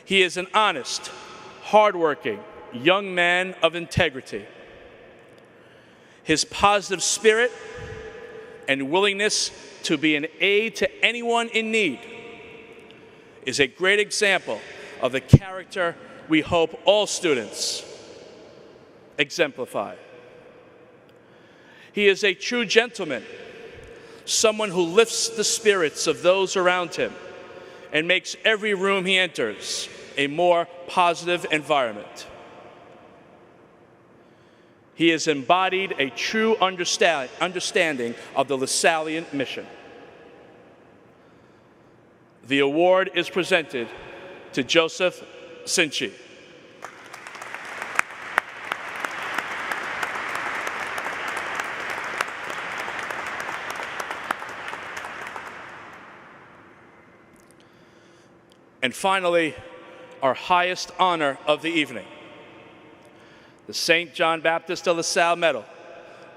He is an honest, hardworking young man of integrity. His positive spirit and willingness to be an aid to anyone in need is a great example of the character we hope all students exemplify. He is a true gentleman, someone who lifts the spirits of those around him and makes every room he enters a more positive environment. He has embodied a true understanding of the Lasallian mission. The award is presented to Joseph Sinchi. And finally, our highest honor of the evening, the St. John Baptist de La Salle Medal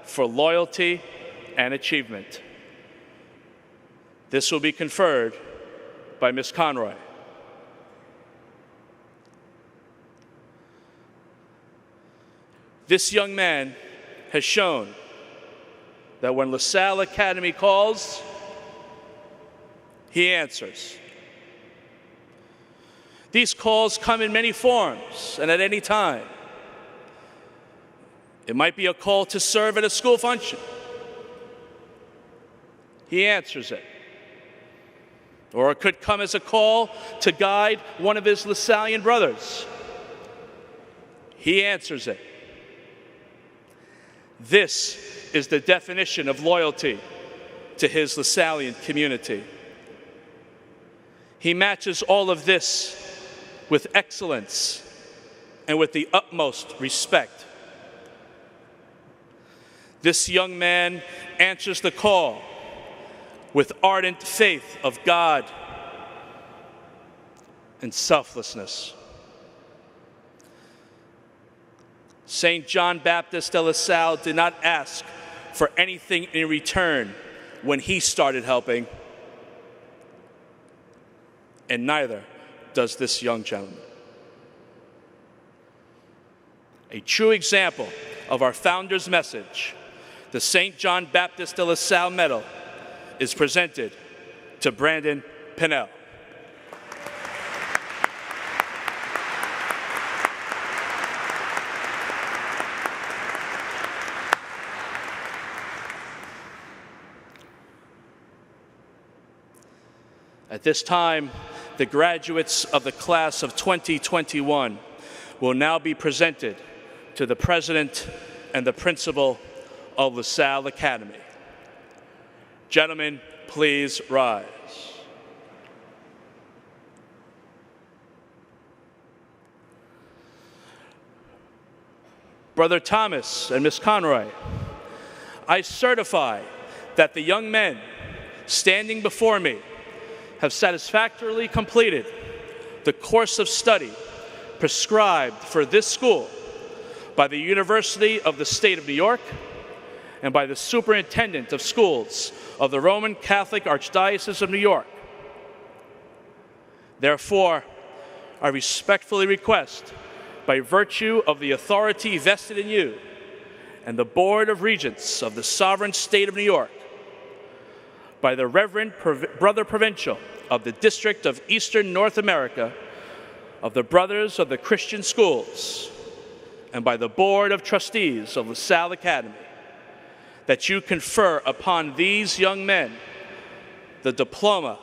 for loyalty and achievement. This will be conferred by Ms. Conroy. This young man has shown that when Salle Academy calls, he answers. These calls come in many forms and at any time. It might be a call to serve at a school function. He answers it. Or it could come as a call to guide one of his Lasallian brothers. He answers it. This is the definition of loyalty to his Lasallian community. He matches all of this with excellence and with the utmost respect. This young man answers the call with ardent faith of God and selflessness. St. John Baptist de La Salle did not ask for anything in return when he started helping, and neither does this young gentleman. A true example of our founder's message, the St. John Baptist de La Salle Medal is presented to Brandon Pinnell. At this time, the graduates of the class of 2021 will now be presented to the president and the principal of Salle Academy. Gentlemen, please rise. Brother Thomas and Miss Conroy, I certify that the young men standing before me have satisfactorily completed the course of study prescribed for this school by the University of the State of New York and by the Superintendent of Schools of the Roman Catholic Archdiocese of New York. Therefore, I respectfully request, by virtue of the authority vested in you and the Board of Regents of the Sovereign State of New York, by the Reverend Brother Provincial of the District of Eastern North America of the Brothers of the Christian Schools and by the Board of Trustees of Salle Academy, that you confer upon these young men the diploma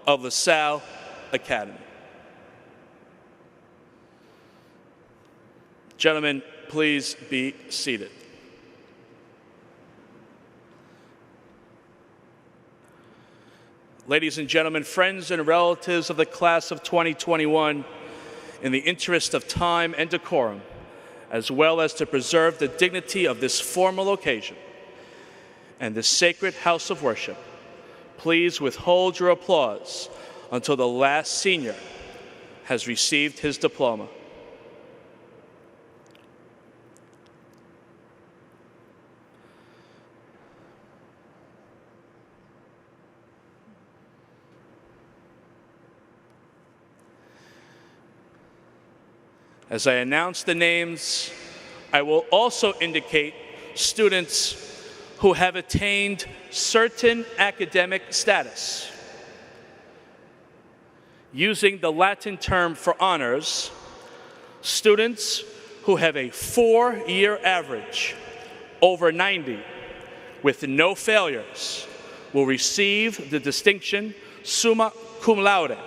of Salle Academy. Gentlemen, please be seated. Ladies and gentlemen, friends and relatives of the class of 2021, in the interest of time and decorum, as well as to preserve the dignity of this formal occasion and this sacred house of worship, please withhold your applause until the last senior has received his diploma. As I announce the names, I will also indicate students who have attained certain academic status. Using the Latin term for honors, students who have a 4-year average over 90 with no failures will receive the distinction summa cum laude.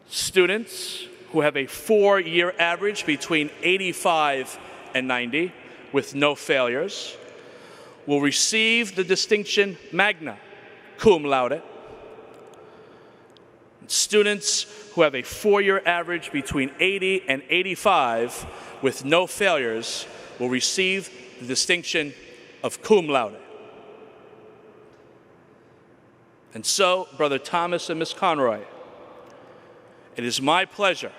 Students who have a 4-year average between 85 and 90 with no failures will receive the distinction magna cum laude. Students who have a 4-year average between 80 and 85 with no failures will receive the distinction of cum laude. And so, Brother Thomas and Ms. Conroy, it is my pleasure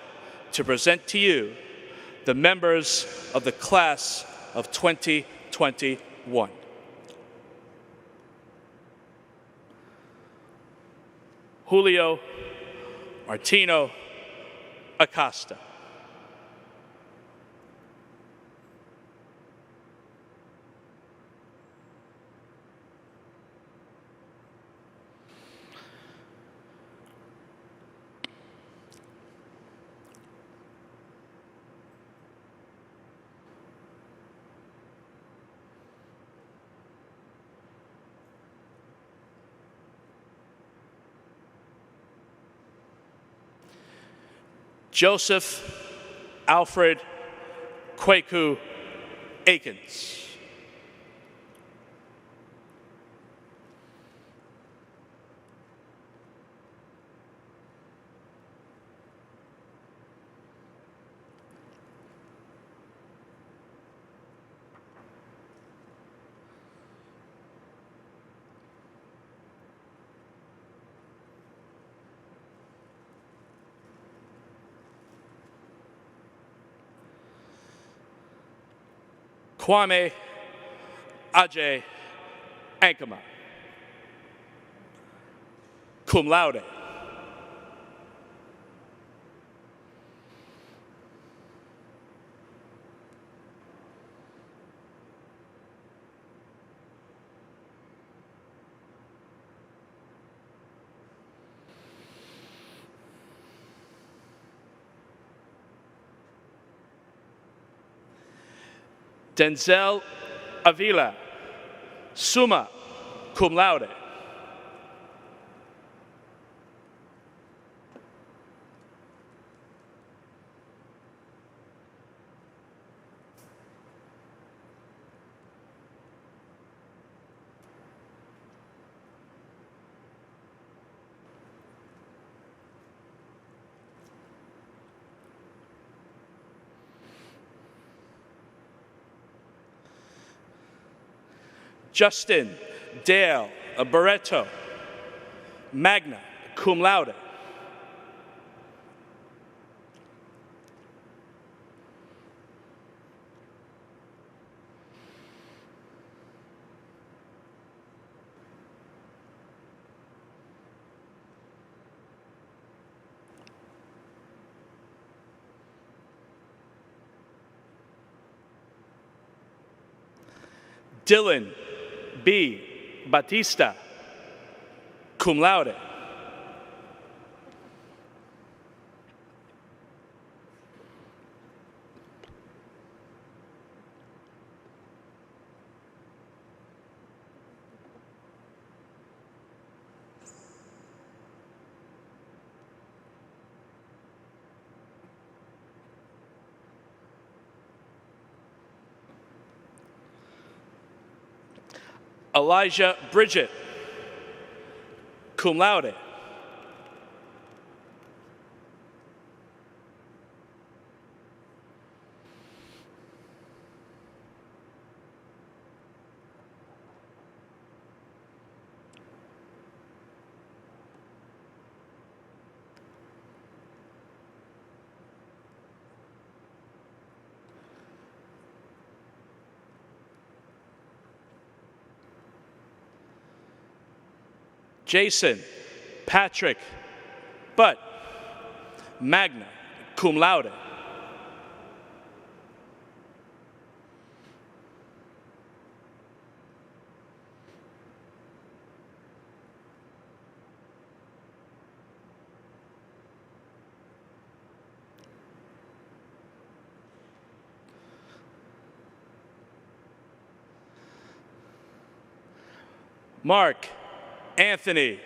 to present to you the members of the class of 2021. Julio Martino Acosta. Joseph Alfred Kwaku Akins. Kwame Ajay Ankama, cum laude. Denzel Avila, summa cum laude. Justin Dale Barreto, magna cum laude. Dylan B. Batista, cum laude. Elijah Bridget, cum laude. Jason Patrick Butt, magna cum laude. Mark Anthony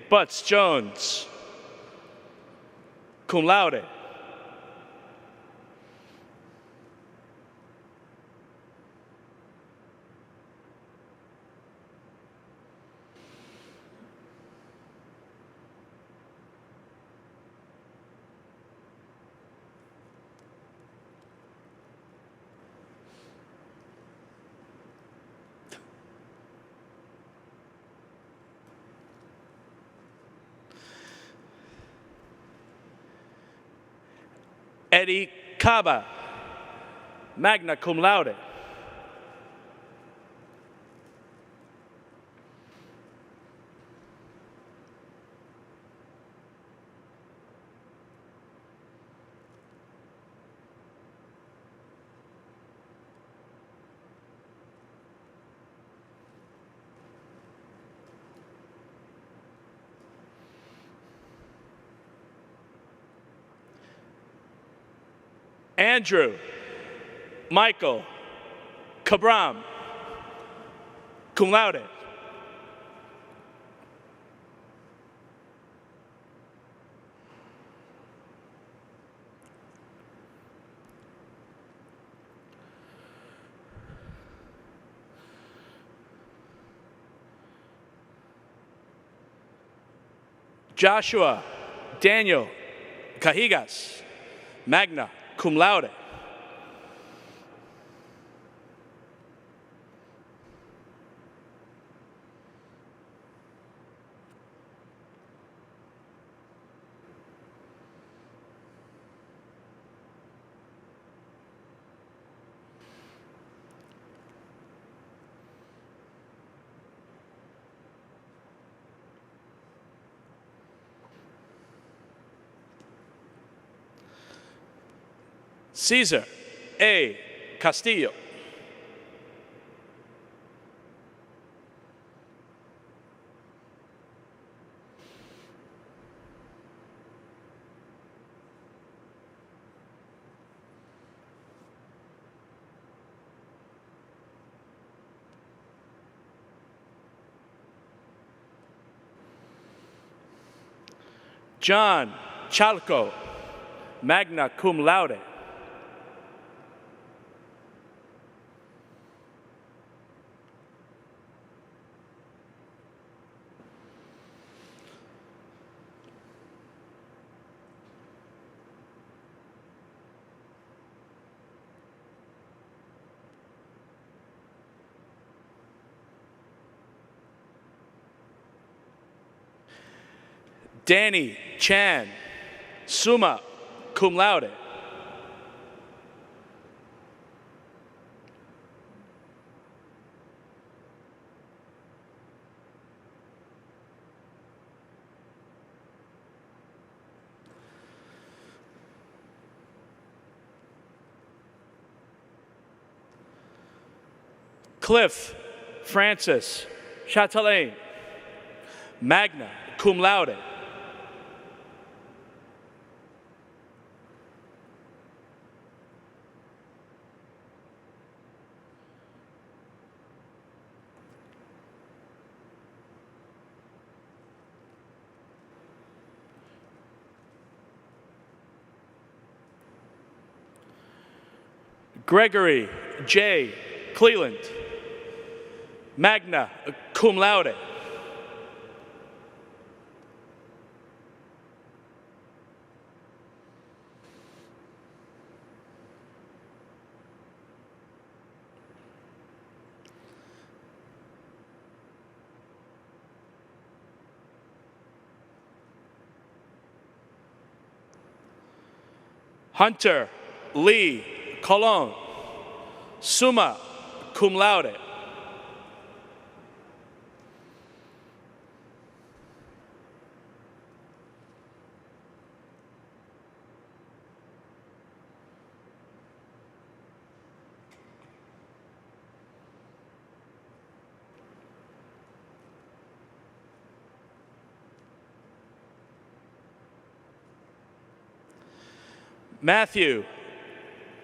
Butts Jones, cum laude. Eddie Caba, magna cum laude. Andrew Michael Cabram, cum laude. Joshua Daniel Cajigas, magna cum laude. Cesar A. Castillo. John Chalco, magna cum laude. Danny Chan, summa cum laude. Cliff Francis Chatelain, magna cum laude. Gregory J. Cleland, magna cum laude. Hunter Lee Colon, summa cum laude. Matthew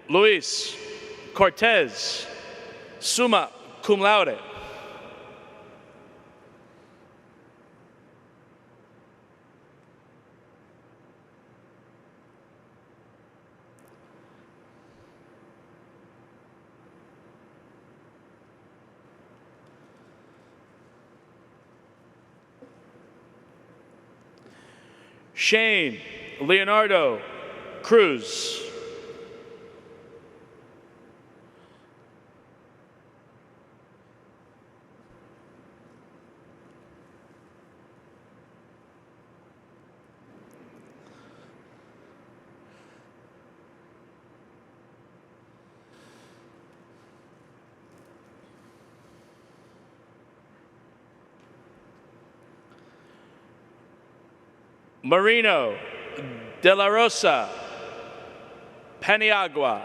Luis Cortez, summa cum laude. Shane Leonardo Cruz, Marino de la Rosa Paniagua,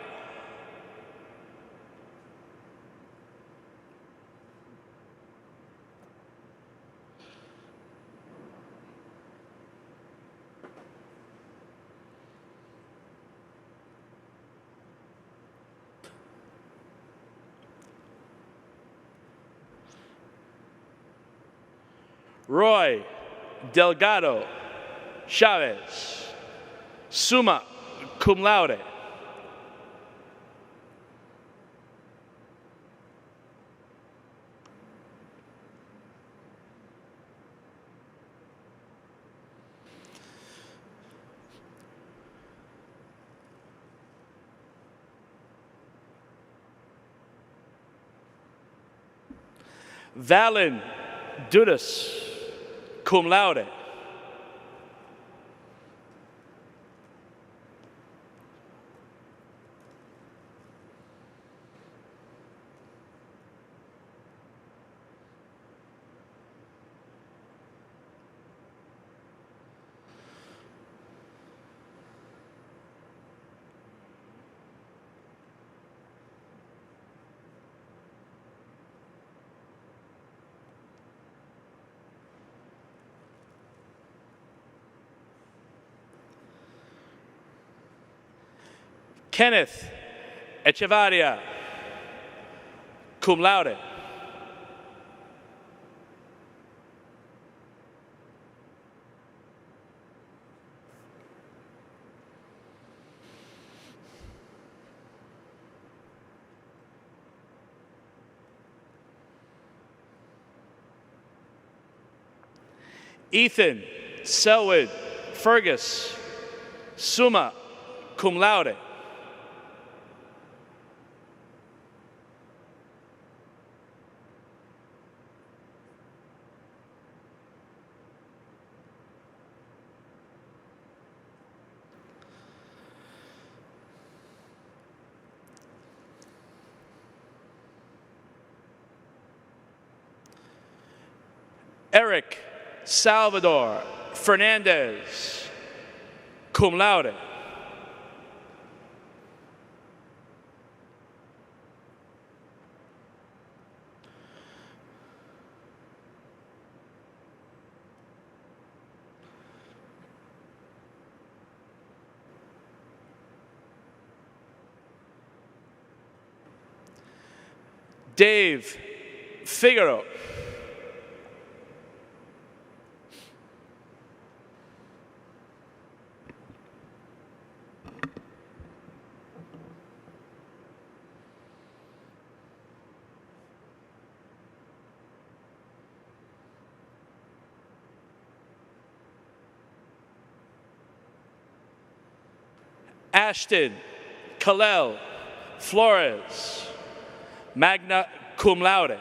Roy Delgado Chavez, summa cum laude. Valen Dudas, cum laude. Kenneth Echevarria, cum laude. Ethan Selwood Fergus, summa cum laude. Eric Salvador Fernandez, cum laude. Dave Figaro. Ashton Kalel Flores, magna cum laude.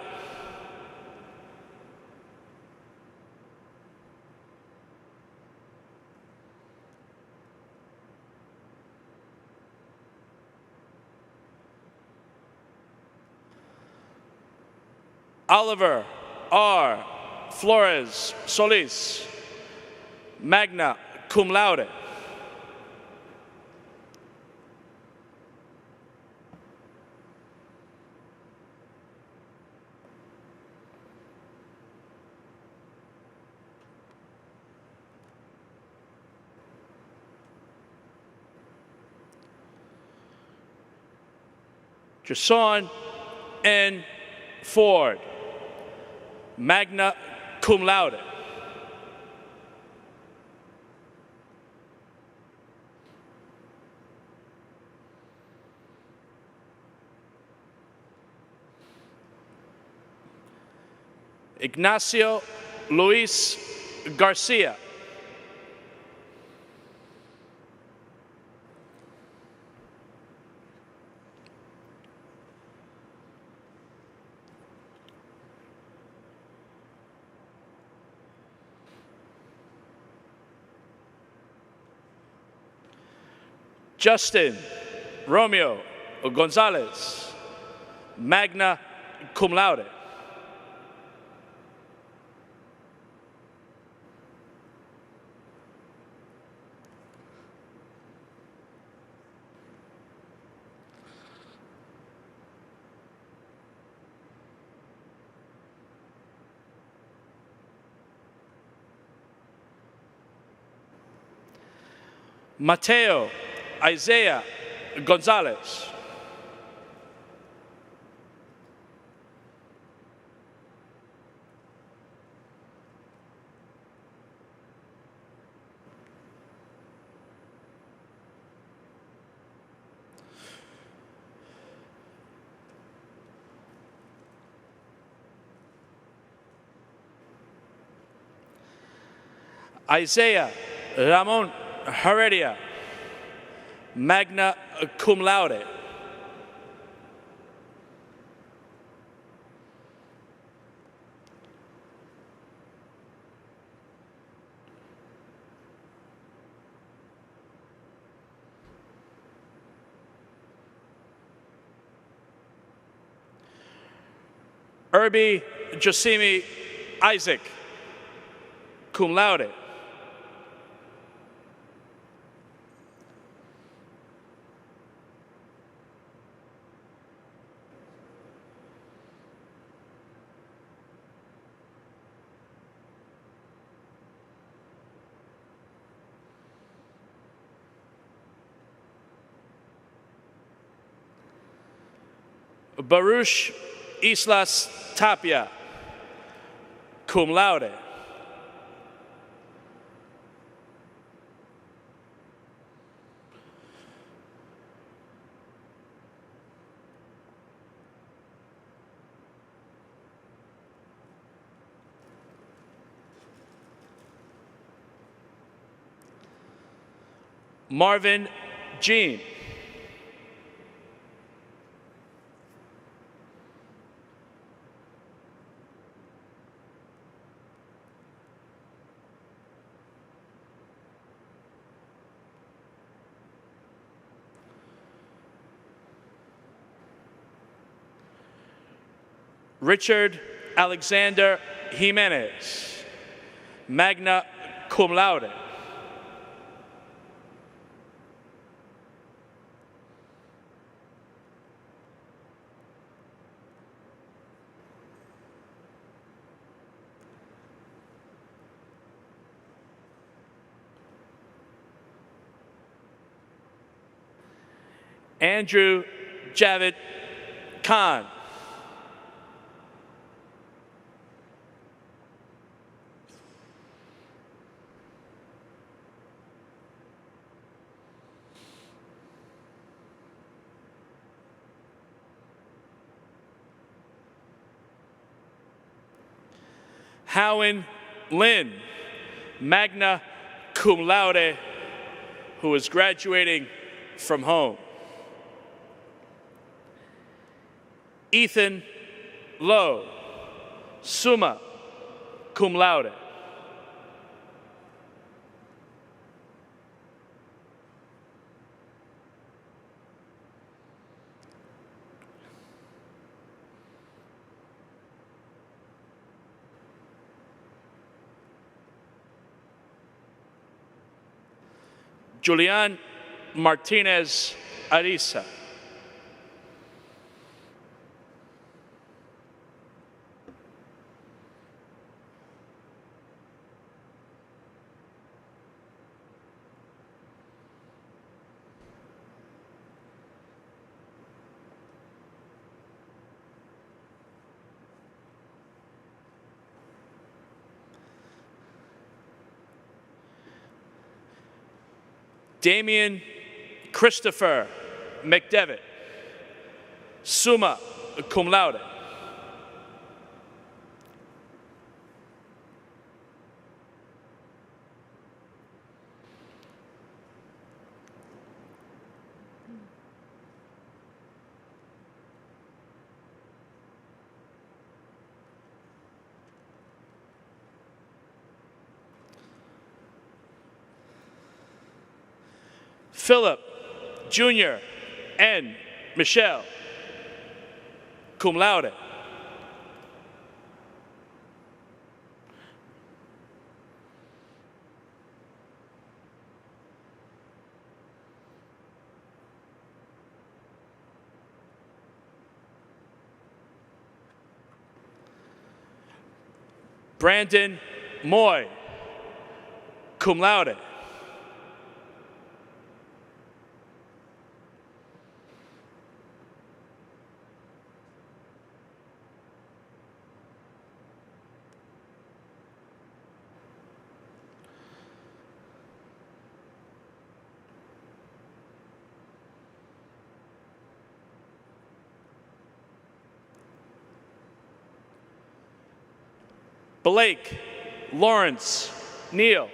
Oliver R. Flores Solis, magna cum laude. Jason N. Ford, magna cum laude. Ignacio Luis Garcia. Justin Romeo Gonzalez, magna cum laude. Mateo Isaiah Gonzalez. Isaiah Ramon Heredia, magna cum laude. Irby Josimi Isaac, cum laude. Baruch Islas Tapia, cum laude. Marvin Jean. Richard Alexander Jimenez, magna cum laude. Andrew Javid Khan, Howen Lynn, magna cum laude, who is graduating from home. Ethan Lowe, summa cum laude. Julian Martinez Arisa. Damian Christopher McDevitt, summa cum laude. Philip Jr. and Michelle, cum laude. Brandon Moy, cum laude. Blake Lawrence Neal.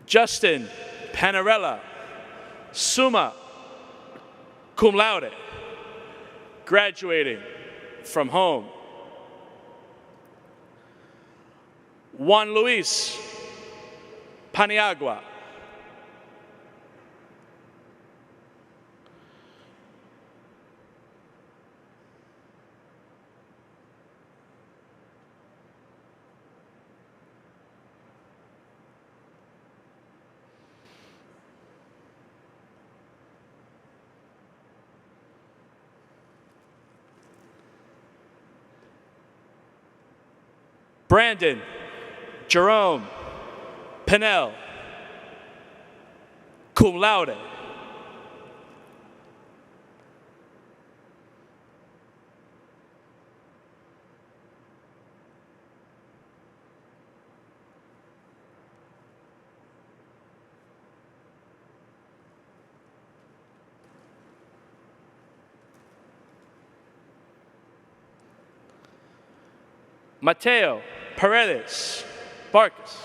Justin Panarella, summa cum laude, graduating from home. Juan Luis Paniagua. Brandon Jerome Pinnell, cum laude. Mateo Paredes Barcus,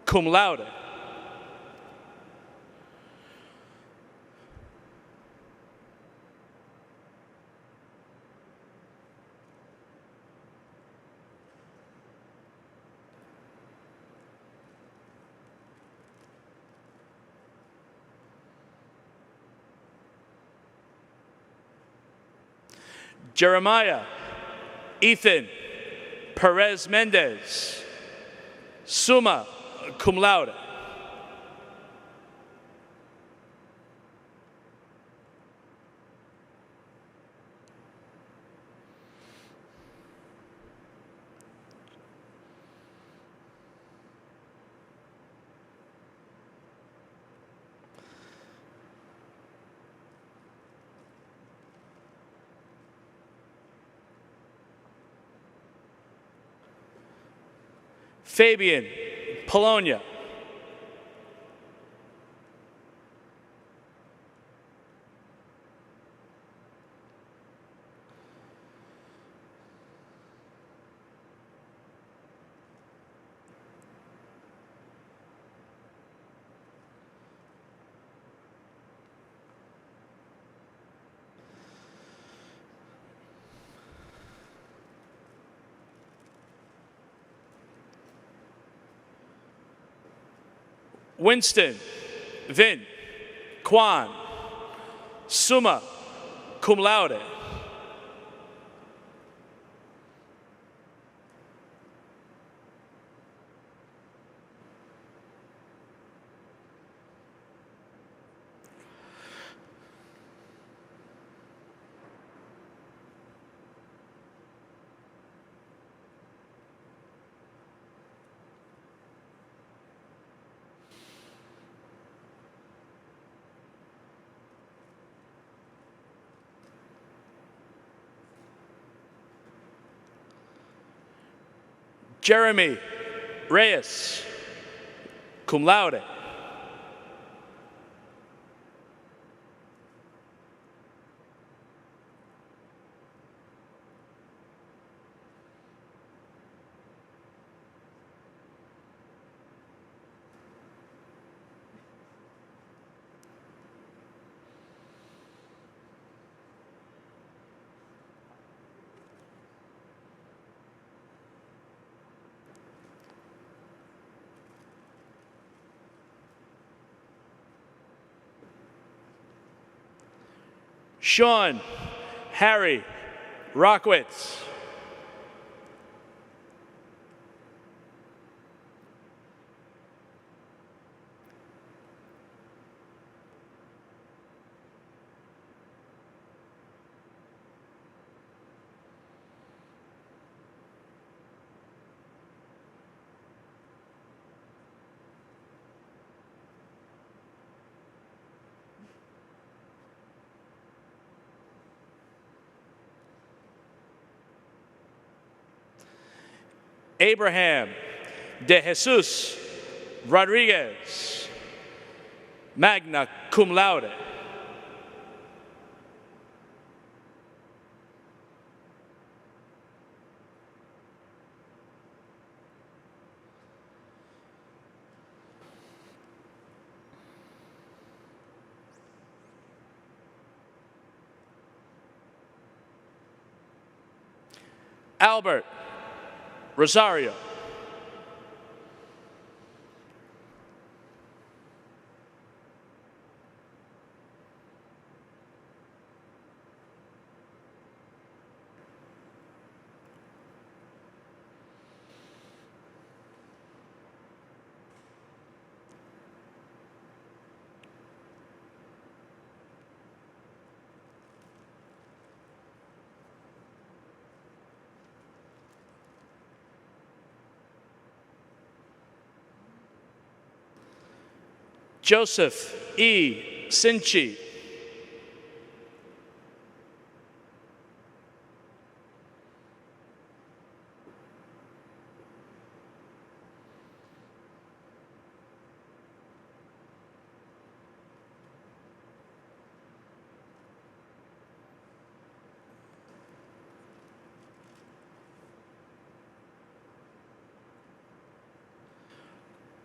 cum laude. Jeremiah Ethan Perez Mendez, summa cum laude. Fabian Polonia. Winston Vin Kwan, summa cum laude. Jeremy Reyes, cum laude. Sean Harry Rockwitz. Abraham de Jesus Rodriguez, magna cum laude. Albert Rosario. Joseph E. Sinchi.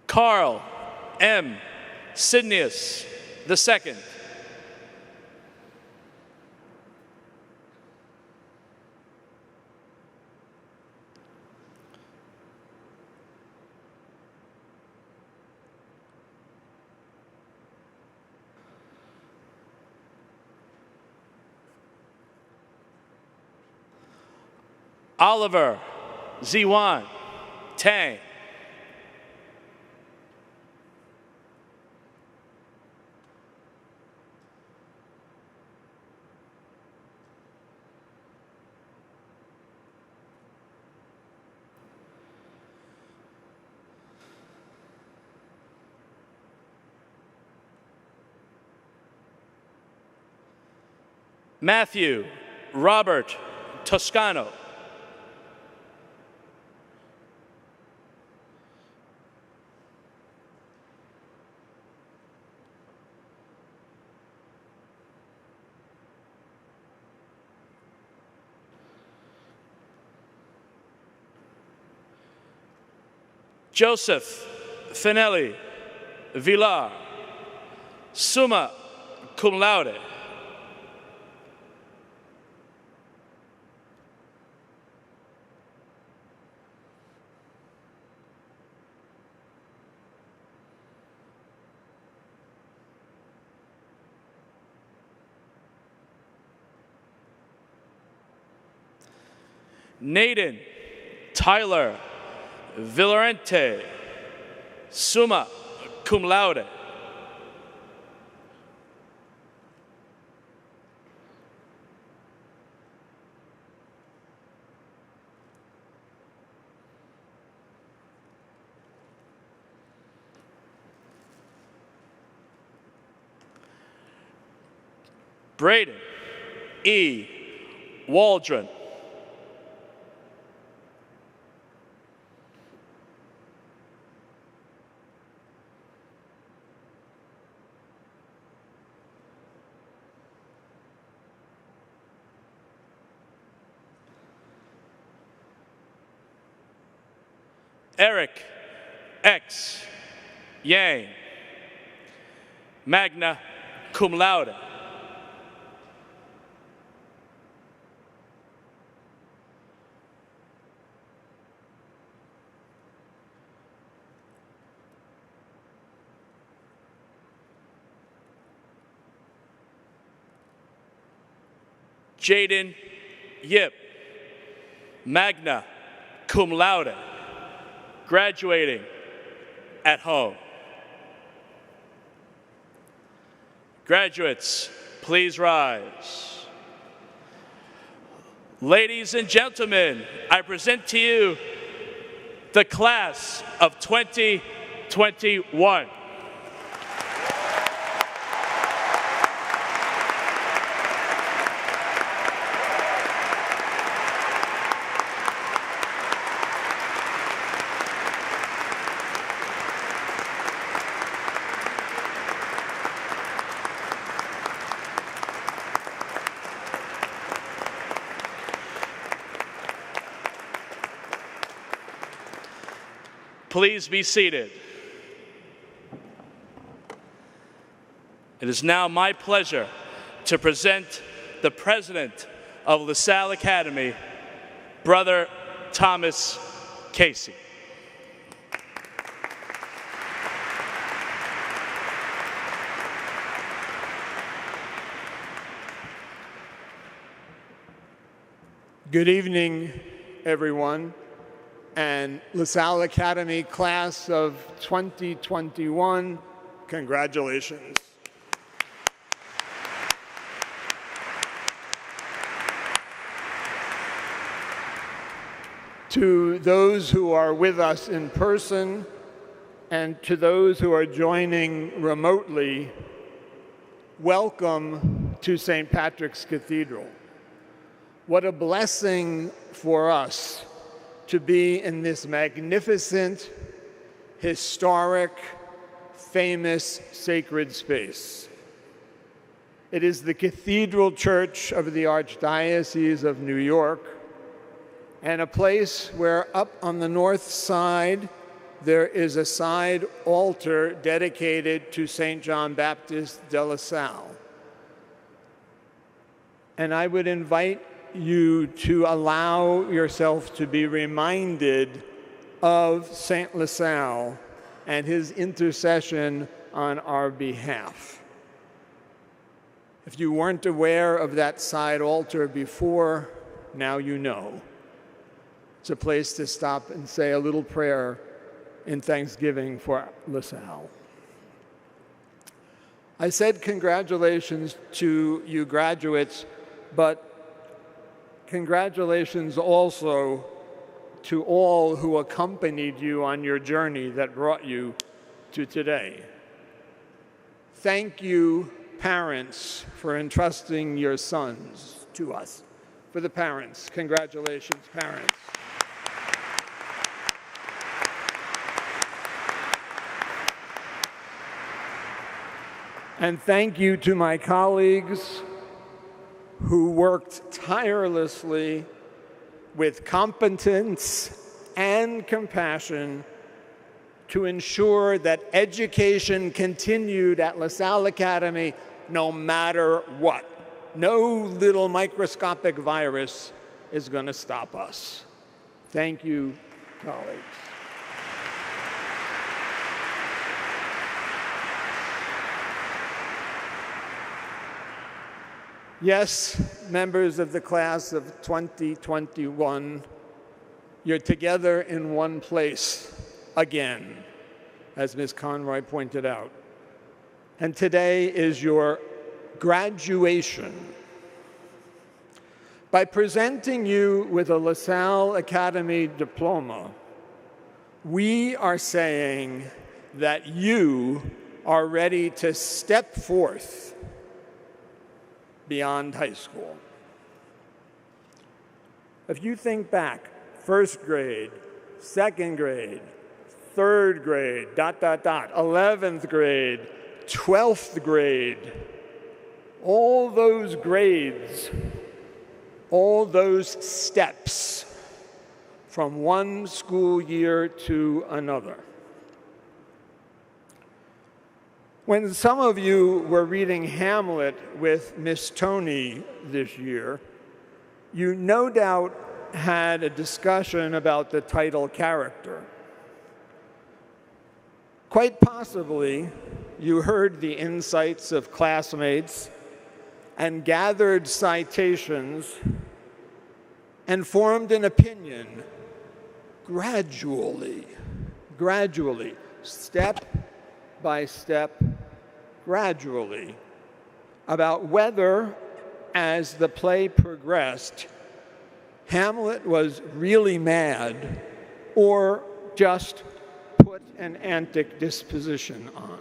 Carl M. Sidnius II. Oliver Ziwan Tang. Matthew Robert Toscano. Joseph Finelli Villar, summa cum laude. Naden Tyler Villarente, summa cum laude. Braden E. Waldron, Eric X. Yang, magna cum laude. Jaden Yip, magna cum laude, graduating at home. Graduates, please rise. Ladies and gentlemen, I present to you the class of 2021. Please be seated. It is now my pleasure to present the president of Salle Academy, Brother Thomas Casey. Good evening, everyone, and Salle Academy class of 2021, congratulations. To those who are with us in person and to those who are joining remotely, welcome to St. Patrick's Cathedral. What a blessing for us to be in this magnificent, historic, famous, sacred space. It is the Cathedral Church of the Archdiocese of New York, and a place where up on the north side there is a side altar dedicated to St. John Baptist de La Salle. And I would invite you to allow yourself to be reminded of Saint La Salle and his intercession on our behalf. If you weren't aware of that side altar before, now you know. It's a place to stop and say a little prayer in thanksgiving for La Salle. I said congratulations to you graduates, but congratulations also to all who accompanied you on your journey that brought you to today. Thank you, parents, for entrusting your sons to us. For the parents, congratulations, parents. And thank you to my colleagues who worked tirelessly with competence and compassion to ensure that education continued at LaSalle Academy no matter what. No little microscopic virus is going to stop us. Thank you, colleagues. Yes, members of the class of 2021, you're together in one place again, as Ms. Conroy pointed out. And today is your graduation. By presenting you with a LaSalle Academy diploma, we are saying that you are ready to step forth beyond high school. If you think back, first grade, second grade, third grade, 11th grade, 12th grade, all those grades, all those steps from one school year to another. When some of you were reading Hamlet with Miss Tony this year, you no doubt had a discussion about the title character. Quite possibly, you heard the insights of classmates and gathered citations and formed an opinion gradually, step by step, gradually, about whether, as the play progressed, Hamlet was really mad or just put an antic disposition on.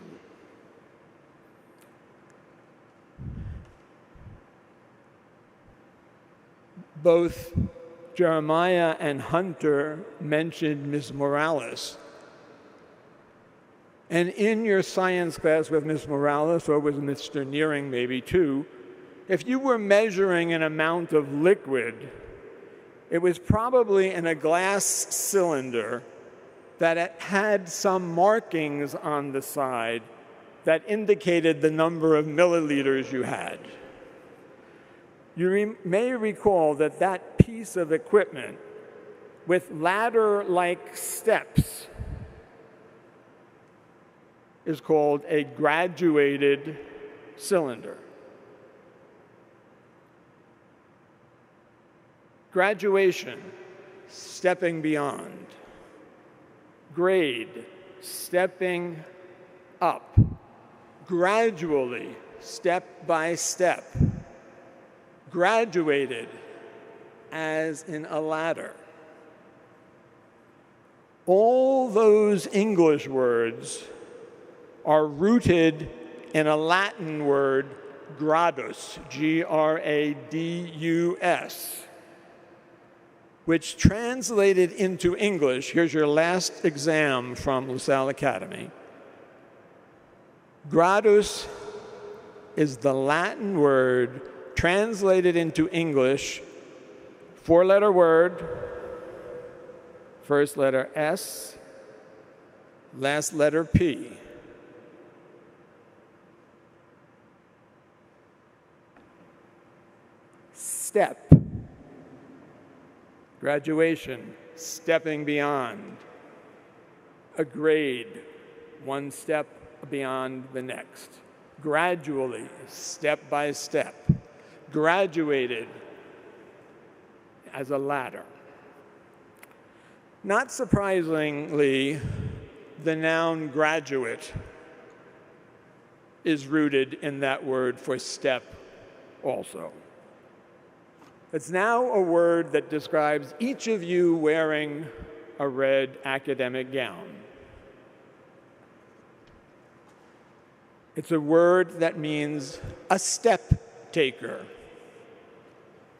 Both Jeremiah and Hunter mentioned Ms. Morales. And in your science class with Ms. Morales, or with Mr. Nearing maybe too, if you were measuring an amount of liquid, it was probably in a glass cylinder that had some markings on the side that indicated the number of milliliters you had. You may recall that that piece of equipment with ladder-like steps is called a graduated cylinder. Graduation, stepping beyond. Grade, stepping up. Gradually, step by step. Graduated, as in a ladder. All those English words are rooted in a Latin word, gradus, G-R-A-D-U-S, which translated into English, here's your last exam from LaSalle Academy. Gradus is the Latin word translated into English, four-letter word, first letter S, last letter P. Step. Graduation, stepping beyond. A grade, one step beyond the next. Gradually, step by step. Graduated as a ladder. Not surprisingly, the noun graduate is rooted in that word for step also. It's now a word that describes each of you wearing a red academic gown. It's a word that means a step taker,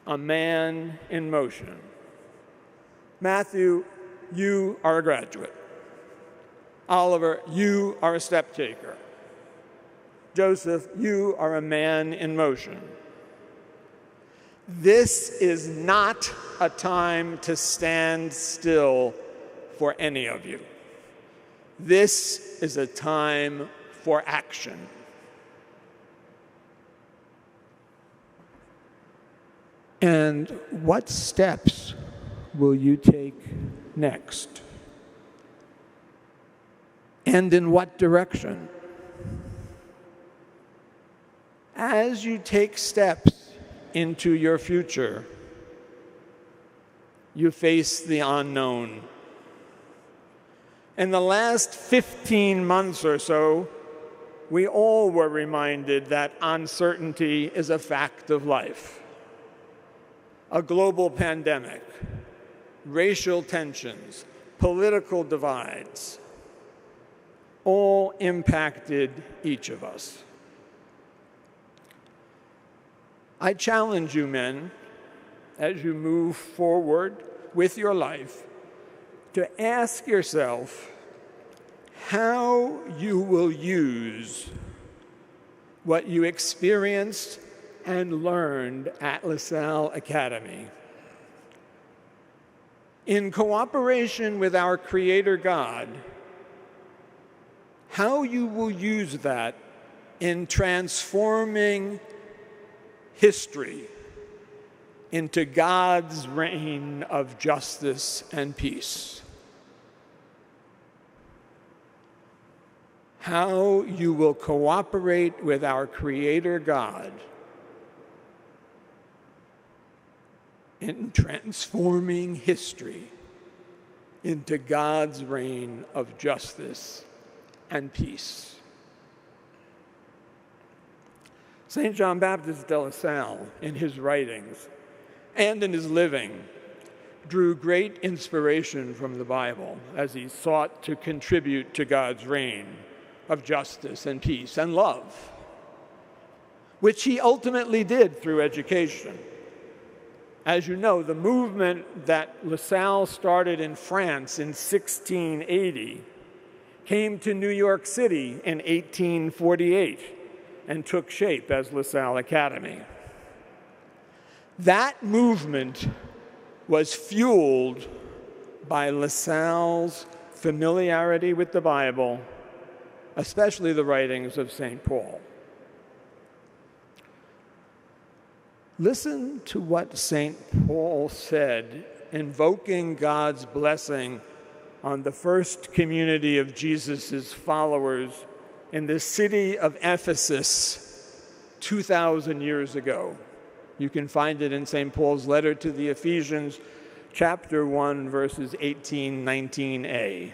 a man in motion. Matthew, you are a graduate. Oliver, you are a step taker. Joseph, you are a man in motion. This is not a time to stand still for any of you. This is a time for action. And what steps will you take next? And in what direction? As you take steps into your future, you face the unknown. In the last 15 months or so, we all were reminded that uncertainty is a fact of life. A global pandemic, racial tensions, political divides, all impacted each of us. I challenge you, men, as you move forward with your life, to ask yourself how you will use what you experienced and learned at Salle Academy. In cooperation with our Creator God, how you will use that in transforming history into God's reign of justice and peace. How you will cooperate with our Creator God in transforming history into God's reign of justice and peace. St. John Baptist de La Salle, in his writings and in his living, drew great inspiration from the Bible as he sought to contribute to God's reign of justice and peace and love, which he ultimately did through education. As you know, the movement that La Salle started in France in 1680 came to New York City in 1848 and took shape as La Salle Academy. That movement was fueled by La Salle's familiarity with the Bible, especially the writings of St. Paul. Listen to what St. Paul said, invoking God's blessing on the first community of Jesus' followers in the city of Ephesus 2,000 years ago. You can find it in St. Paul's letter to the Ephesians, chapter 1, verses 18, 19a.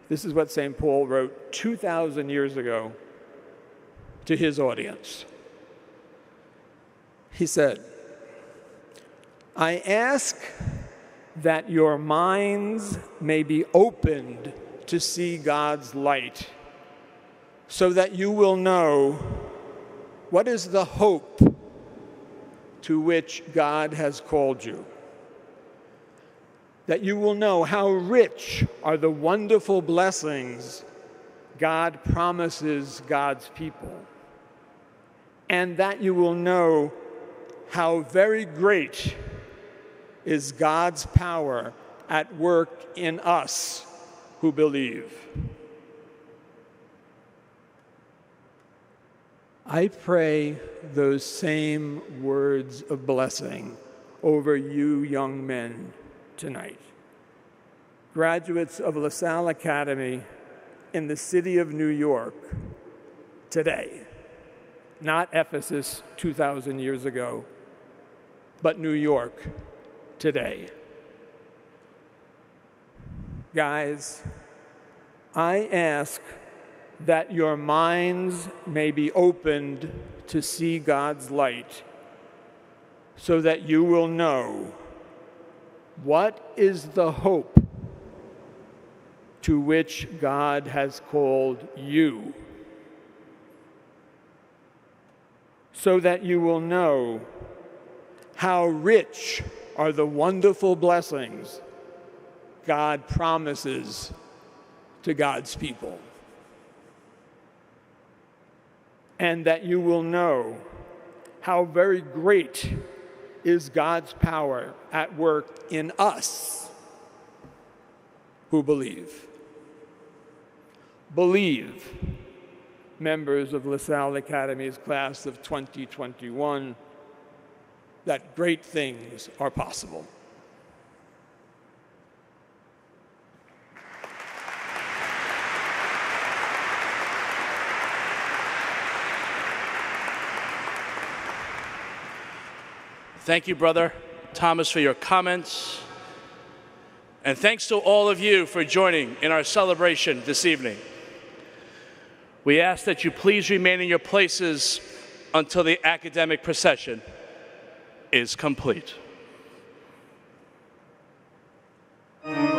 This is what St. Paul wrote 2,000 years ago to his audience. He said, I ask that your minds may be opened to see God's light, so that you will know what is the hope to which God has called you. That you will know how rich are the wonderful blessings God promises God's people. And that you will know how very great is God's power at work in us who believe. I pray those same words of blessing over you young men tonight. Graduates of La Salle Academy in the city of New York today. Not Ephesus 2,000 years ago, but New York today. Guys, I ask that your minds may be opened to see God's light, so that you will know what is the hope to which God has called you, so that you will know how rich are the wonderful blessings God promises to God's people. And that you will know how very great is God's power at work in us who believe. believe, members of LaSalle Academy's class of 2021, that great things are possible. Thank you, Brother Thomas, for your comments. And thanks to all of you for joining in our celebration this evening. We ask that you please remain in your places until the academic procession is complete. Thank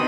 you.